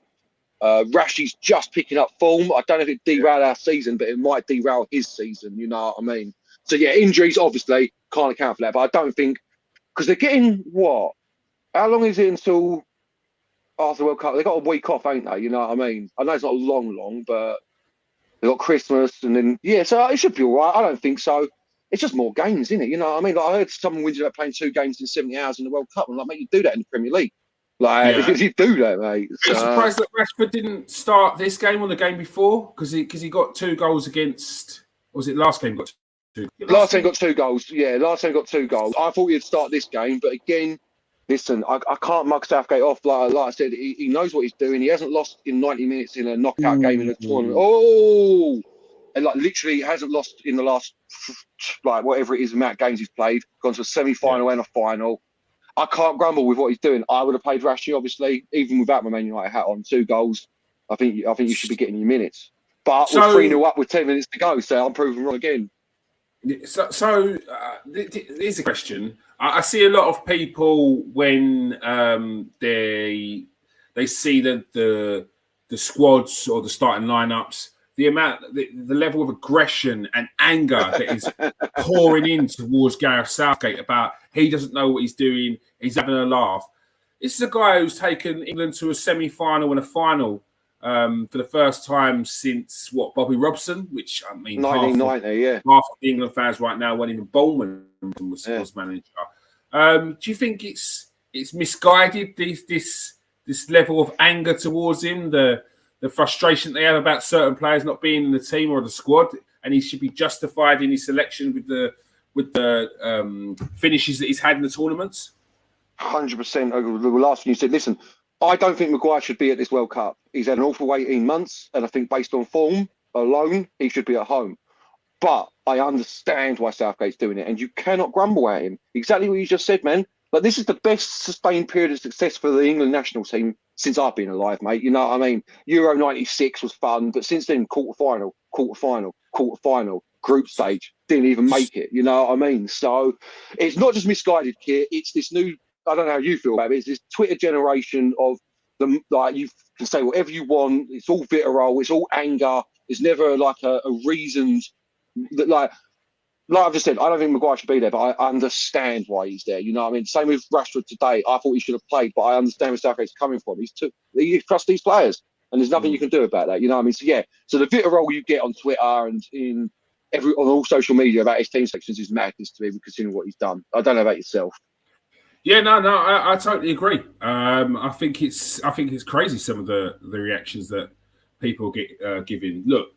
Rashi's just picking up form. I don't know if it derailed our season, but it might derail his season. You know what I mean? So, injuries obviously can't account for that. But I don't think... Because they're getting what? How long is it until after the World Cup? They've got a week off, ain't they? You know what I mean? I know it's not long, but... They've got Christmas and then, so it should be all right. I don't think so. It's just more games, isn't it? You know what I mean? Like, I heard someone whinging about playing 2 games in 70 hours in the World Cup. I'm like, mate, you do that in the Premier League. Like, you do that, mate. I'm surprised that Rashford didn't start this game or the game before because he got 2 goals against, was it last game? Got Last time got 2 goals. Yeah, last time got 2 goals. I thought he'd start this game, but again, listen, I can't mug Southgate off. Like I said, he knows what he's doing. He hasn't lost in 90 minutes in a knockout game in a tournament. Oh, and like literally hasn't lost in the last like whatever it is amount of games he's played. Gone to a semi-final and a final. I can't grumble with what he's doing. I would have played Rashi, obviously, even without my Man United hat on. 2 goals. I think you should be getting your minutes. But we're 3-0 up with 10 minutes to go, so I'm proving wrong again. So here's a question. I see a lot of people when they see the squads or the starting lineups, the level of aggression and anger that is pouring in towards Gareth Southgate about he doesn't know what he's doing, he's having a laugh. This is a guy who's taken England to a semi-final and a final for the first time since Bobby Robson, which I mean 1990, half of the England fans right now weren't even born when was manager. Do you think it's misguided, this level of anger towards him, the frustration they have about certain players not being in the team or the squad, and he should be justified in his selection with the finishes that he's had in the tournaments? 100%. The last thing you said, listen, I don't think Maguire should be at this World Cup. He's had an awful 18 months, and I think based on form alone, he should be at home. But I understand why Southgate's doing it, and you cannot grumble at him. Exactly what you just said, man. Like, this is the best sustained period of success for the England national team since I've been alive, mate. You know what I mean? Euro 96 was fun, but since then, quarter-final, group stage, didn't even make it. You know what I mean? So it's not just misguided, Keir. It's this new, I don't know how you feel about it, it's this Twitter generation of them, like, you can say whatever you want. It's all vitriol. It's all anger. It's never like a reasoned, like I've just said, I don't think Maguire should be there, but I understand why he's there. You know what I mean? Same with Rashford today. I thought he should have played, but I understand where Southgate's coming from. He trusts these players, and there's nothing you can do about that. You know what I mean? So, yeah. So the vitriol you get on Twitter and on all social media about his team sections is madness to me, considering what he's done. I don't know about yourself. Yeah, no, I totally agree. I think it's crazy, some of the reactions that people get giving. Look,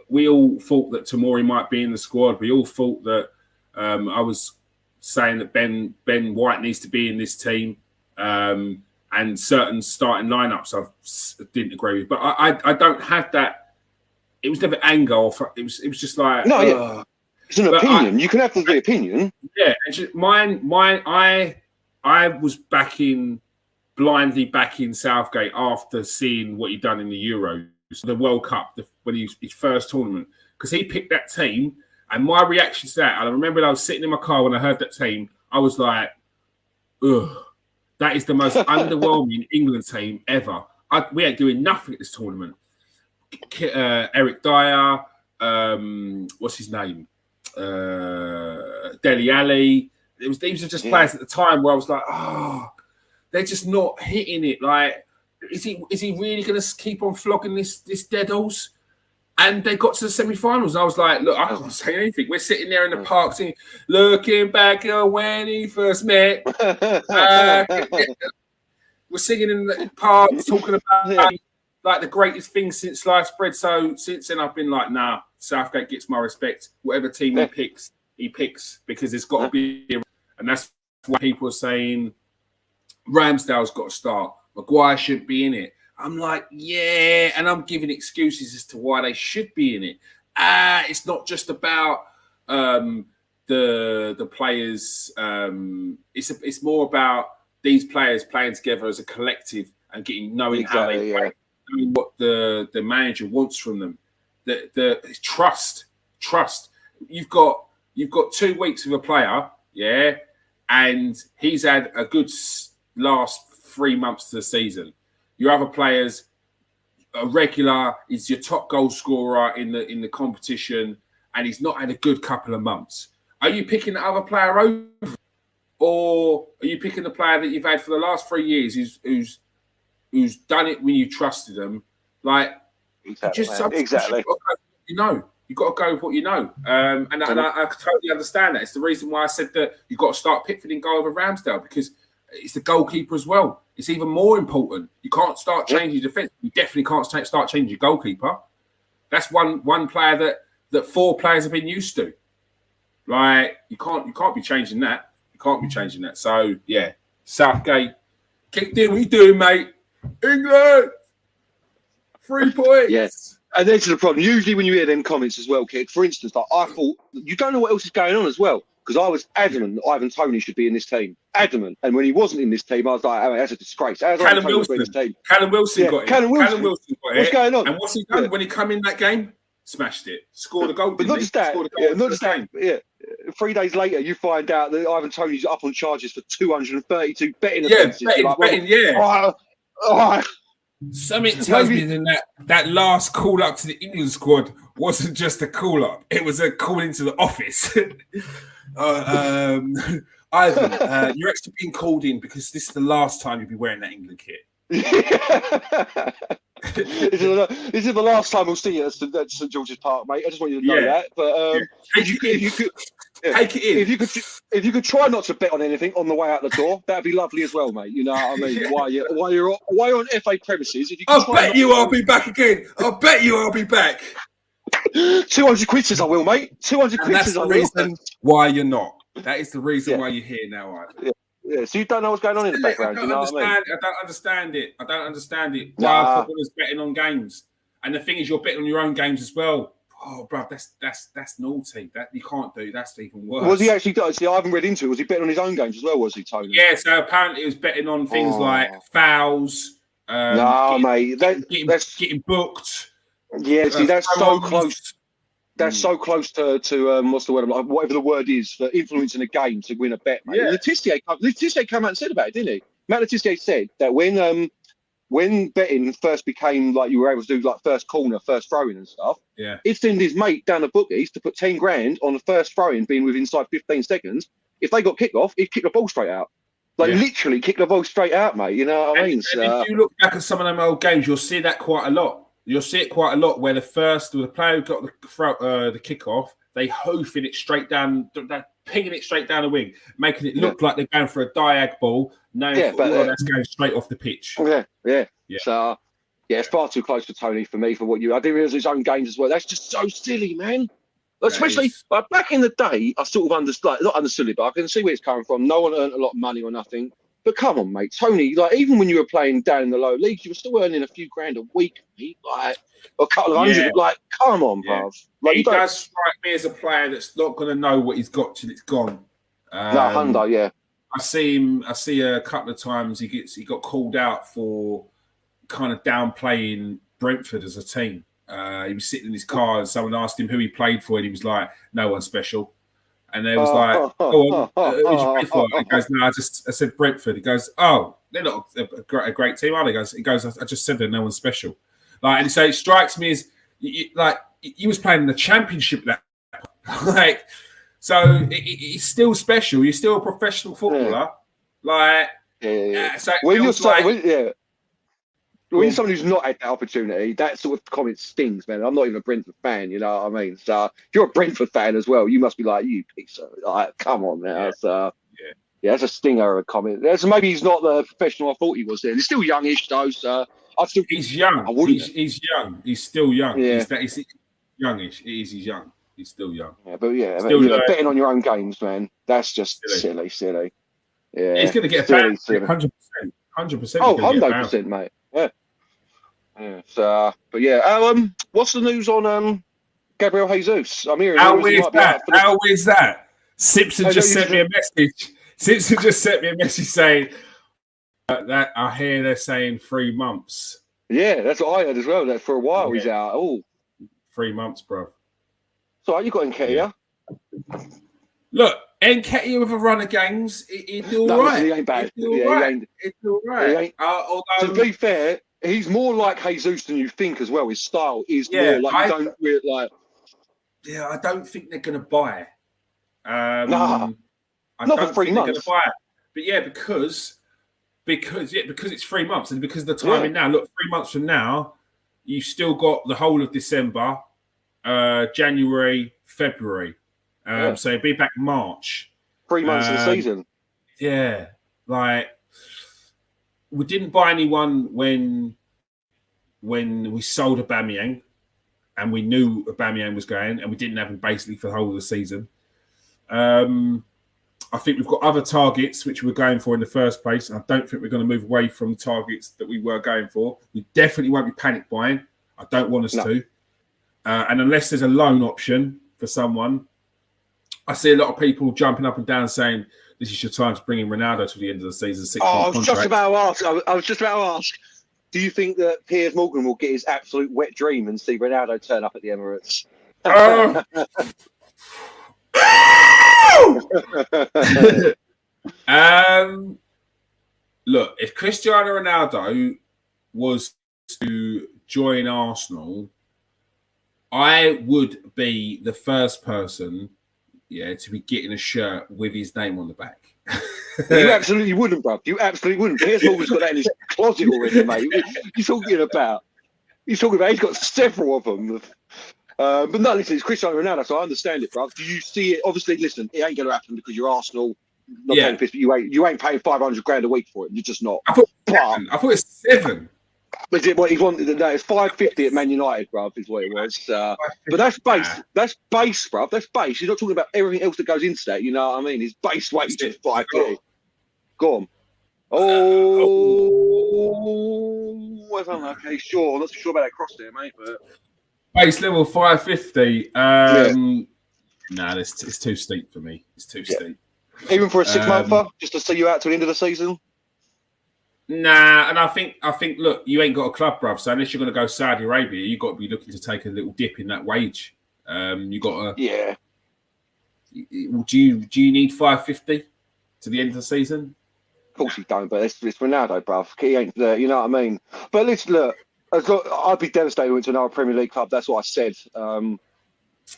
we all thought that Tomori might be in the squad. We all thought that I was saying that Ben White needs to be in this team, and certain starting lineups I didn't agree with. But I don't have that. It was never anger. It was just like no, yeah. It's an opinion. You can have the opinion. Yeah, mine. I was blindly backing Southgate after seeing what he'd done in the Euros, the World Cup, when he was his first tournament, because he picked that team. And my reaction to that, and I remember I was sitting in my car when I heard that team, I was like, ugh, that is the most underwhelming England team ever. We ain't doing nothing at this tournament. Eric Dyer, what's his name? Dele Alli. These are just players at the time where I was like, oh, they're just not hitting it. Like, is he really going to keep on flogging this dead horse? And they got to the semi-finals. And I was like, look, I can't say anything. We're sitting there in the park singing, looking back at when he first met. We're singing in the park, talking about like the greatest thing since sliced bread. So since then, I've been like, nah, Southgate gets my respect. Whatever team he picks, because it's got to be. And that's why people are saying Ramsdale's got to start. Maguire should be in it. I'm like, yeah, and I'm giving excuses as to why they should be in it. It's not just about the players. It's more about these players playing together as a collective and knowing how they play, knowing what the manager wants from them. The trust. You've got 2 weeks with a player, yeah, and he's had a good last 3 months to the season. Your other players, a regular, is your top goal scorer in the competition, and he's not had a good couple of months. Are you picking the other player over, or are you picking the player that you've had for the last 3 years who's done it when you trusted them? Like, exactly. You've got to go with what you know. And I totally understand that. It's the reason why I said that you've got to start Pickford in goal over Ramsdale, because it's the goalkeeper as well. It's even more important. You can't start changing your defence. You definitely can't start changing your goalkeeper. That's one player that 4 players have been used to. Like you can't be changing that. You can't be changing that. So yeah, Southgate, kicked in. What are you doing, mate? England, 3 points. Yes. And this is the problem. Usually when you hear them comments as well, Kick, for instance, like I thought, you don't know what else is going on as well. Because I was adamant that Ivan Toney should be in this team. Adamant. And when he wasn't in this team, I was like, oh, that's a disgrace. Callum Wilson got it. Callum Wilson got it. What's going on? And what's he done when he come in that game? Smashed it. Scored a goal. But not just that. Not just that. Yeah. 3 days later, you find out that Ivan Toney's up on charges for 232 betting offences. Yeah. All right. Something tells me that last call up to the England squad wasn't just a call up; it was a call into the office. Ivan, you're actually being called in because this is the last time you'll be wearing that England kit. This is the last time we'll see you at St George's Park, mate. I just want you to know that. But take it in. If you could try not to bet on anything on the way out the door, that'd be lovely as well, mate. You know what I mean? While you're on FA premises, if you I'll bet you I'll be back again. I'll bet you I'll be back. 200 quid says I will, mate. 200 quid says I will. That's the reason why you're not. That is the reason why you're here now, Ivan. Yeah, so you don't know what's going on in the background. You know what I mean? I don't understand it. Why footballers betting on games? And the thing is, you're betting on your own games as well. Oh, bro, that's naughty. That you can't do. That's even worse. Was he actually? See, I haven't read into it. Was he betting on his own games as well? Was he, Tony? Yeah. So apparently, he was betting on things like fouls. Mate, getting booked. Yeah, see, that's so close. That's so close to what's the word? Whatever the word is for influencing a game to win a bet, mate. Yeah. Letizia came out and said about it, didn't he? Matt Letizia said that when betting first became like you were able to do like first corner, first throw in and stuff. Yeah. He'd send his mate down the bookies to put 10 grand on the first throw in being within inside 15 seconds. If they got kicked off, he'd kick the ball straight out. Literally kick the ball straight out, mate. You know what I mean? And if you look back at some of them old games, you'll see that quite a lot. You'll see it quite a lot where the player who got the kickoff, they hoofing it straight down, pinging it straight down the wing, making it look like they're going for a diag ball. No, that's going straight off the pitch. Yeah. So, it's far too close for Tony for me for what you. I didn't realise his own games as well. That's just so silly, man. Especially back in the day, I sort of understood, not understood it, but I can see where it's coming from. No one earned a lot of money or nothing. But come on, mate, Tony. Like even when you were playing down in the low leagues, you were still earning a few grand a week, mate. Like a couple of hundred. Like, come on, bruv. Like he does strike me as a player that's not going to know what he's got till it's gone. Hundo, yeah. I see a couple of times he got called out for kind of downplaying Brentford as a team. He was sitting in his car and someone asked him who he played for, and he was like, "No one special." And they was like, "Oh, who'd you play for?" He goes, "No, I said Brentford." He goes, "Oh, they're not a great team, are they?" He goes, "I just said they're no one special." Like, and so it strikes me as he was playing in the Championship that, like, so it's still special. You're still a professional footballer, So when you're when you're someone who's not had that opportunity, that sort of comment stings, man. I'm not even a Brentford fan, you know what I mean? So if you're a Brentford fan as well, you must be like, you piece of, like, come on now. Yeah. So that's a stinger of a comment. So maybe he's not the professional I thought he was. There, he's still youngish though. So he's young. He's young. He's still young. Yeah. He's youngish. He's young. He's still young. Yeah, but betting on your own games, man, that's just silly. Yeah, he's going to get back 100%. 100%. Oh, 100%, mate. Yeah. So, but what's the news on Gabriel Jesus? I'm hearing. How is that? Simpson just sent me a message. Simpson just sent me a message saying that I hear they're saying 3 months. Yeah, that's what I heard as well. That for a while he's out. Oh, 3 months, bro. So you got Nketiah? Look, Nketiah with a run of games, he'd do all right. He ain't bad. It's all right. To be fair, he's more like Jesus than you think as well. His style is more like I don't think they're going to buy. Not for 3 months. Buy it. But because it's 3 months and because of the timing now. Look, 3 months from now, you've still got the whole of December, January, February. So it'd be back March. 3 months of the season. Yeah. Like, we didn't buy anyone when we sold Aubameyang and we knew Aubameyang was going and we didn't have him basically for the whole of the season. I think we've got other targets which we're going for in the first place. I don't think we're going to move away from targets that we were going for. We definitely won't be panic buying. I don't want us to. And unless there's a loan option for someone, I see a lot of people jumping up and down saying this is your time to bring in Ronaldo to the end of the season. 6 month I was just about to ask. I was just about to ask. Do you think that Piers Morgan will get his absolute wet dream and see Ronaldo turn up at the Emirates? Look, if Cristiano Ronaldo was to join Arsenal, I would be the first person, to be getting a shirt with his name on the back. You absolutely wouldn't, bruv. You absolutely wouldn't. Piers Morgan's got that in his closet already, mate. He's talking about. He's got several of them. But no, listen, it's Cristiano Ronaldo, so I understand it, bruv. Do you see it? Obviously, listen, it ain't going to happen because you're Arsenal. Not paying piss, but you ain't paying 500 grand a week for it. You're just not. I thought it's 7. Is it what he wanted? No, it's 550 at Man United, bruv, is what it was. But that's base. That's base, bruv. That's base. You're not talking about everything else that goes into that. You know what I mean? His base wage is 550. Go on. Okay, sure. I'm not so sure about that cross there, mate. But base level 550. Nah, it's too steep for me. It's too steep. Even for a 6-monther, just to see you out to the end of the season. Nah, and I think, look, you ain't got a club, bruv. So unless you're going to go Saudi Arabia, you've got to be looking to take a little dip in that wage. You got to. Yeah. Do you need 550 to the end of the season? Of course you don't, but it's Ronaldo, bruv. He ain't there. You know what I mean? But let's look. I'd be devastated into another Premier League club. That's what I said. I've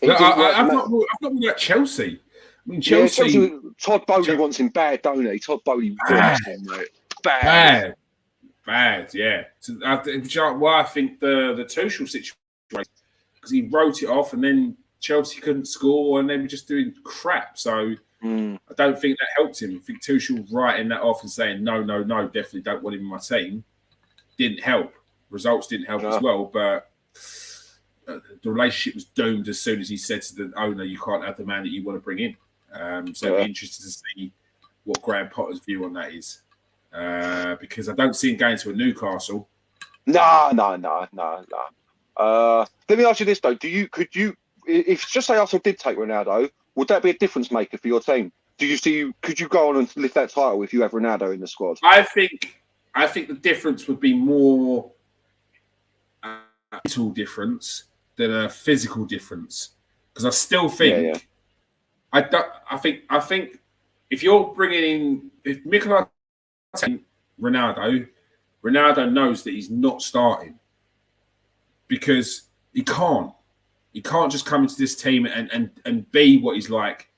not been at Chelsea. I mean, Chelsea. Todd Bowley wants him bad, don't he? Todd Bowley wants him, mate. Bad, yeah. So I think the Tuchel situation, because he wrote it off and then Chelsea couldn't score and they were just doing crap. So I don't think that helped him. I think Tuchel writing that off and saying no, definitely don't want him in my team didn't help. Results didn't help as well, but the relationship was doomed as soon as he said to the owner, "You can't have the man that you want to bring in." So it'll be interested to see what Graham Potter's view on that is, because I don't see him going to a Newcastle. No. Let me ask you this though: could you, if just say Arsenal did take Ronaldo, would that be a difference maker for your team? Could you go on and lift that title if you have Ronaldo in the squad? I think the difference would be more mental difference than a physical difference, because I still think I think if you're bringing in, if Mikel Ronaldo knows that he's not starting, because he can't just come into this team and be what he's like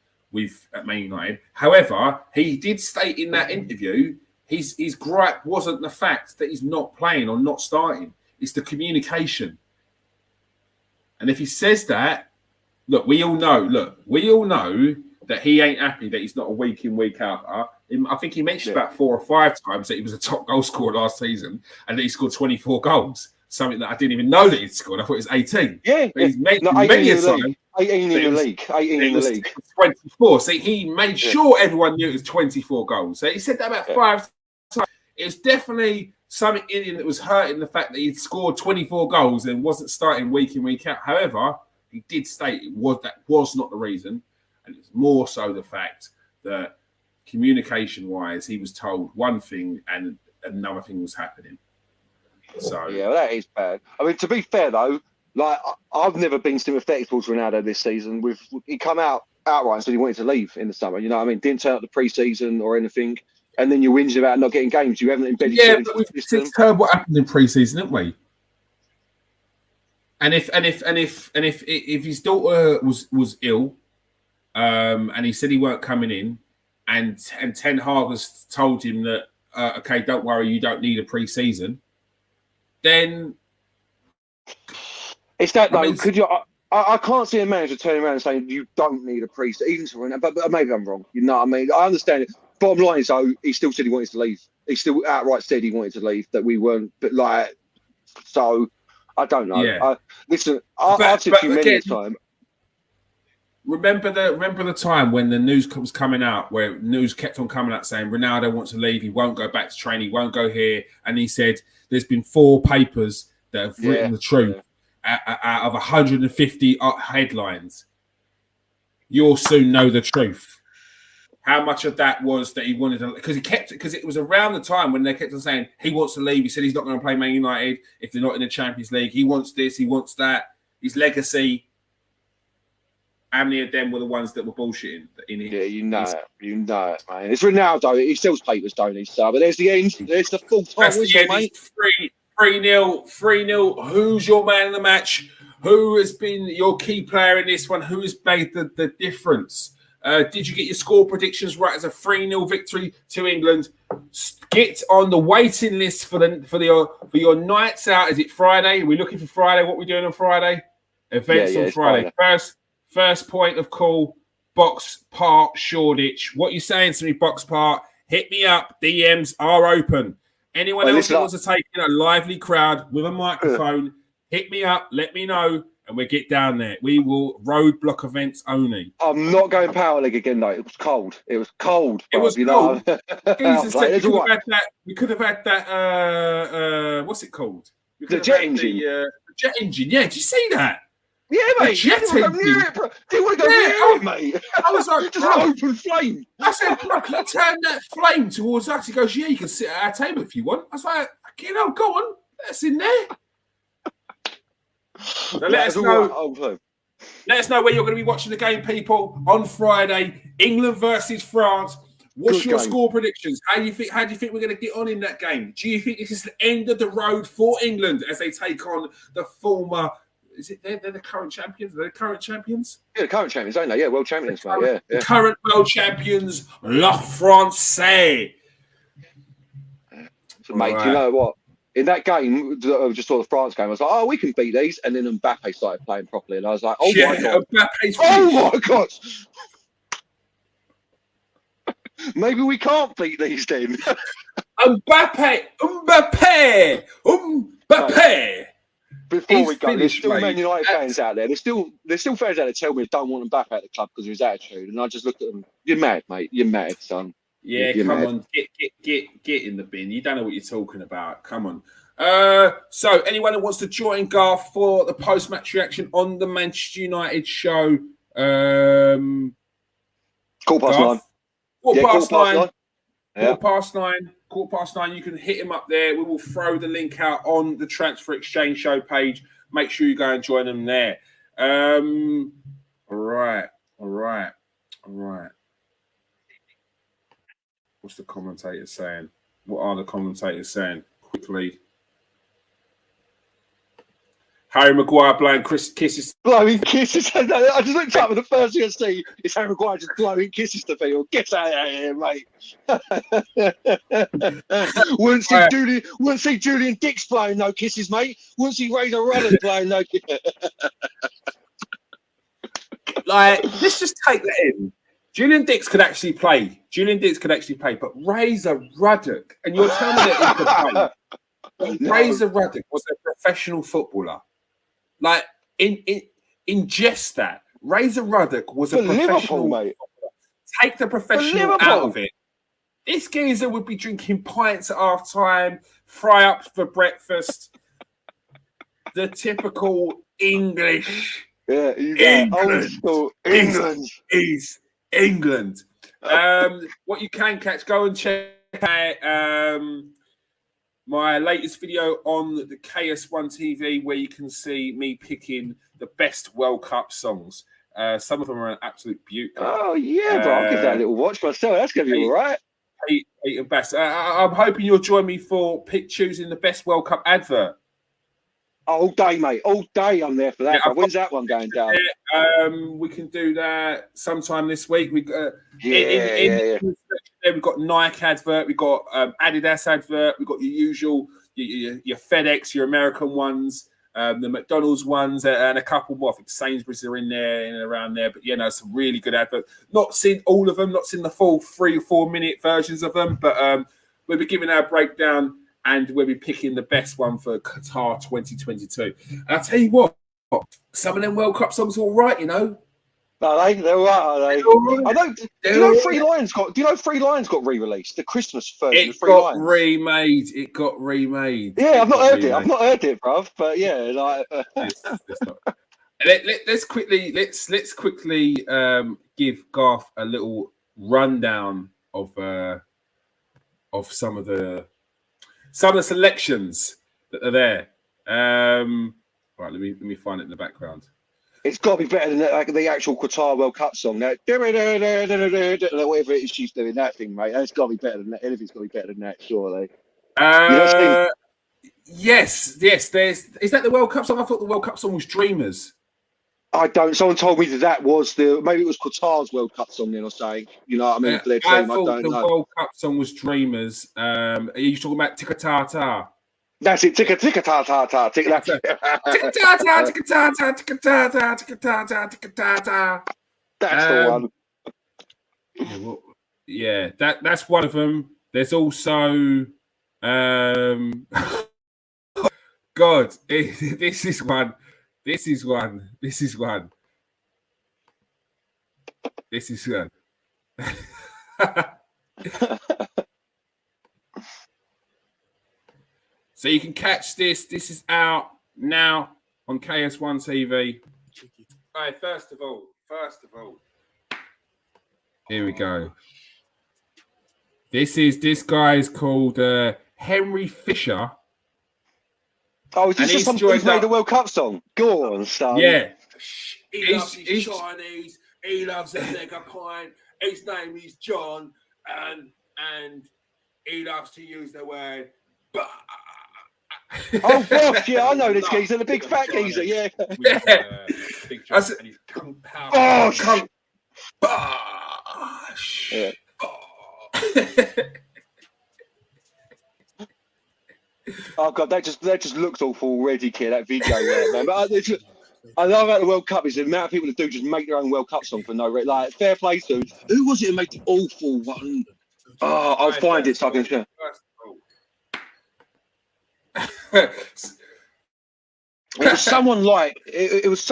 at Man United. However, he did state in that interview his gripe wasn't the fact that he's not playing or not starting, it's the communication. And if he says that, look, we all know that he ain't happy that he's not a week in, week out. I think he mentioned about 4 or 5 times that he was a top goal scorer last season and that he scored 24 goals. Something that I didn't even know that he'd scored. I thought it was 18. Yeah. But he's made many a time. 18 in the league. 18 in the league. 24. So he made sure everyone knew it was 24 goals. So he said that about 5 times. It's definitely something in him that was hurting the fact that he'd scored 24 goals and wasn't starting week in, week out. However, he did state that was not the reason. And it's more so the fact that communication-wise, he was told one thing and another thing was happening. So yeah, that is bad. I mean, to be fair though, like I've never been sympathetic towards Ronaldo this season. He come out outright and said he wanted to leave in the summer. You know what I mean? Didn't turn up the pre-season or anything. And then you're whinging about not getting games. You haven't embedded. Yeah, but we've heard what happened in pre-season, haven't we? And if his daughter was ill, and he said he weren't coming in, and Ten Hag has told him that okay, don't worry, you don't need a pre-season, then it's that though. Could you? I can't see a manager turning around and saying you don't need a pre-season, even to Ronaldo. But maybe I'm wrong. You know what I mean? I understand it. Bottom line is, though, he still said he wanted to leave. He still outright said he wanted to leave, that we weren't, but like, so I don't know. Yeah. Listen, I've said to you many times. Remember the time when the news was coming out, where news kept on coming out saying Ronaldo wants to leave, he won't go back to training, he won't go here, and he said there's been 4 papers that have written the truth out of 150 headlines. You'll soon know the truth. How much of that was that he wanted to, because it was around the time when they kept on saying he wants to leave. He said he's not going to play Man United if they're not in the Champions League. He wants this, he wants that. His legacy. How many of them were the ones that were bullshitting? You know it, man. It's Ronaldo. He sells papers, don't he? So, but there's the end. There's the full time whistle, mate. 3-0. Who's your man in the match? Who has been your key player in this one? Who has made the difference? Did you get your score predictions right as a 3-0 victory to England? Get on the waiting list for your nights out. Is it Friday? Are we looking for Friday? What are we doing on Friday? Events on Friday. First point of call, Box Park, Shoreditch. What are you saying to me, Box Park? Hit me up. DMs are open. Anyone else that wants to take in a lively crowd with a microphone, hit me up. Let me know. And we'll get down there. We will roadblock events only. I'm not going Power League again, though. It was cold. It was cold. It was cold. We could have had that. What's it called? The jet engine. The jet engine. Yeah. Did you see that? Yeah, mate. Jet engine. Do you want to go near it, mate? I was like, just an open flame. I said, bro, can you turn that flame towards us? He goes, yeah, you can sit at our table if you want. I was like, go on. That's in there. So let us know. Let us know where you're going to be watching the game, people, on Friday. England versus France. What's your score predictions? How do you think we're going to get on in that game? Do you think this is the end of the road for England as they take on the former? Is it they're the current champions? They're the current champions? Yeah, the current champions, aren't they? Yeah, world champions, mate. Yeah. Current world champions, La France. So, mate, do you know what? In that game, I just saw the France game. I was like, "Oh, we can beat these." And then Mbappe started playing properly, and I was like, "Oh my god! Oh my god! Maybe we can't beat these then." Mbappe. Before we go, there's still Man United fans out there. There's still fans out there tell me they don't want Mbappe at the club because of his attitude, and I just look at them. You're mad, mate. You're mad, son. Yeah, come on, get in the bin. You don't know what you're talking about. Come on. So anyone who wants to join Garth for the post-match reaction on the Manchester United show, Quarter past 9. Quarter past 9. You can hit him up there. We will throw the link out on the Transfer Exchange show page. Make sure you go and join them there. All right. What's the commentator saying? What are the commentators saying? Quickly. Harry Maguire blowing kisses. Blowing kisses. I just looked up and the first thing I see is Harry Maguire just blowing kisses to people. Get out of here, mate. Wouldn't see Julian Dix blowing no kisses, mate. Wouldn't see Razor Ruddock blowing no kisses. Like, let's just take that in. Julian Dix could actually play. But Razor Ruddock, and you're telling me that he could play. No. Razor Ruddock was a professional footballer. Like, ingest that. Razor Ruddock was a professional mate. Take the professional out of it. This geezer would be drinking pints at half time, fry up for breakfast. The typical English. Yeah, England. Is England. What you can catch, go and check out my latest video on the KS1 TV, where you can see me picking the best World Cup songs. Some of them are an absolute beauty. Oh, yeah, bro. I'll give that a little watch myself. That's going to be all right. Pete and Bass. I'm hoping you'll join me for choosing the best World Cup advert. All day, mate. All day I'm there for that. Yeah, when's that one going down? We can do that sometime this week. We've got Nike advert, we've got Adidas advert, we've got your usual, your FedEx, your American ones, the McDonald's ones, and a couple more. I think Sainsbury's are in there and around there. But some really good adverts. Not seen all of them, not seen the full 3 or 4 minute versions of them, but we'll be giving our breakdown. And we'll be picking the best one for Qatar 2022. And I'll tell you what, some of them World Cup songs are all right, Are they? They're all right, are they? Right. I don't. Do you know Three Lions got? Do you know Three Lions got re-released? The Christmas version of It Three got Lions. remade. It got remade. Yeah, I've not heard remade. it. I've not heard it, bruv. But yeah, like. It's not. Let's quickly give Garth a little rundown of some of the selections that are there. Right, let me find it in the background. It's got to be better than the actual Qatar World Cup song. That whatever it is she's doing, that thing, mate. That's got to be better than that. Anything's got to be better than that, surely. Yes. Is that the World Cup song? I thought the World Cup song was Dreamers. I don't. Someone told me that was maybe it was Qatar's World Cup song. Then or saying, you know what I mean? For their team, I thought the World Cup song was Dreamers. Are you talking about Ticka Ta Ta? That's it. Ticka ticka ta ta ta. Ticka ta ta ticka ta ta ticka ta ta ticka ta ta ticka ta ta. That's the one. Yeah, that's one of them. There's also God, this is one. So you can catch this. This is out now on KS1 TV. All right, first of all, here we go. This guy is called Henry Fisher. Oh, is this just something he's made a World Cup song? Go on, son. Yeah. He loves his Chinese. He loves a mega pint. His name is John, and he loves to use the word. Oh gosh, yeah, I know this geezer, the big fat geezer, yeah. Big John, and he's kung pao. Oh, kung. Yeah. Oh god, that just looks awful already, kid. That video, man. But I love about the World Cup is the amount of people that do just make their own World Cup song for no reason. Like fair play to who was it who made the awful one? Oh, I'll find it so I can share. It was someone like it was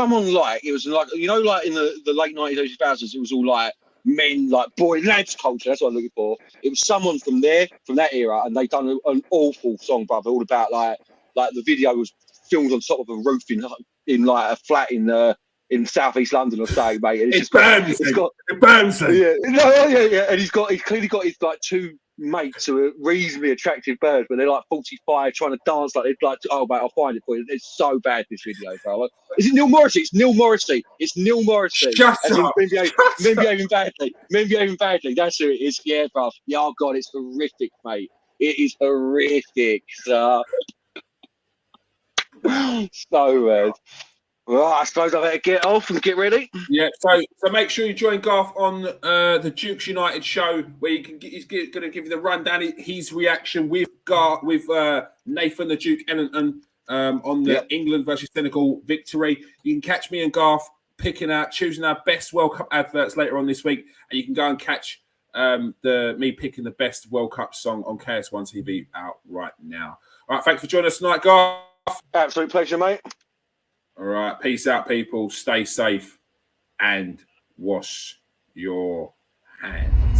like you know, like in the late 90s, early 2000s, it was all like men, like boy lads culture. That's what I'm looking for. It was someone from that era, and they done an awful song, brother, all about like the video was filmed on top of a roof in like a flat in southeast London or something, mate. And it's got yeah, yeah, and he's clearly got his like two mates who are reasonably attractive birds, but they're like 45 trying to dance like they'd like to, oh mate, I'll find it for you. It's so bad, this video, bro. Is it Neil Morrissey? It's Neil Morrissey. Shut up. Men behaving badly. That's who it is. Yeah, bro. Yeah, oh god, it's horrific, mate. It is horrific. So bad. Well, I suppose I better get off and get ready. Yeah, so make sure you join Garth on the Dukes United show, where you can he's going to give you the rundown, his reaction with Nathan the Duke and on the England versus Senegal victory. You can catch me and Garth choosing our best World Cup adverts later on this week, and you can go and catch me picking the best World Cup song on KS1 TV out right now. All right, thanks for joining us tonight, Garth. Absolute pleasure, mate. All right, peace out, people. Stay safe and wash your hands.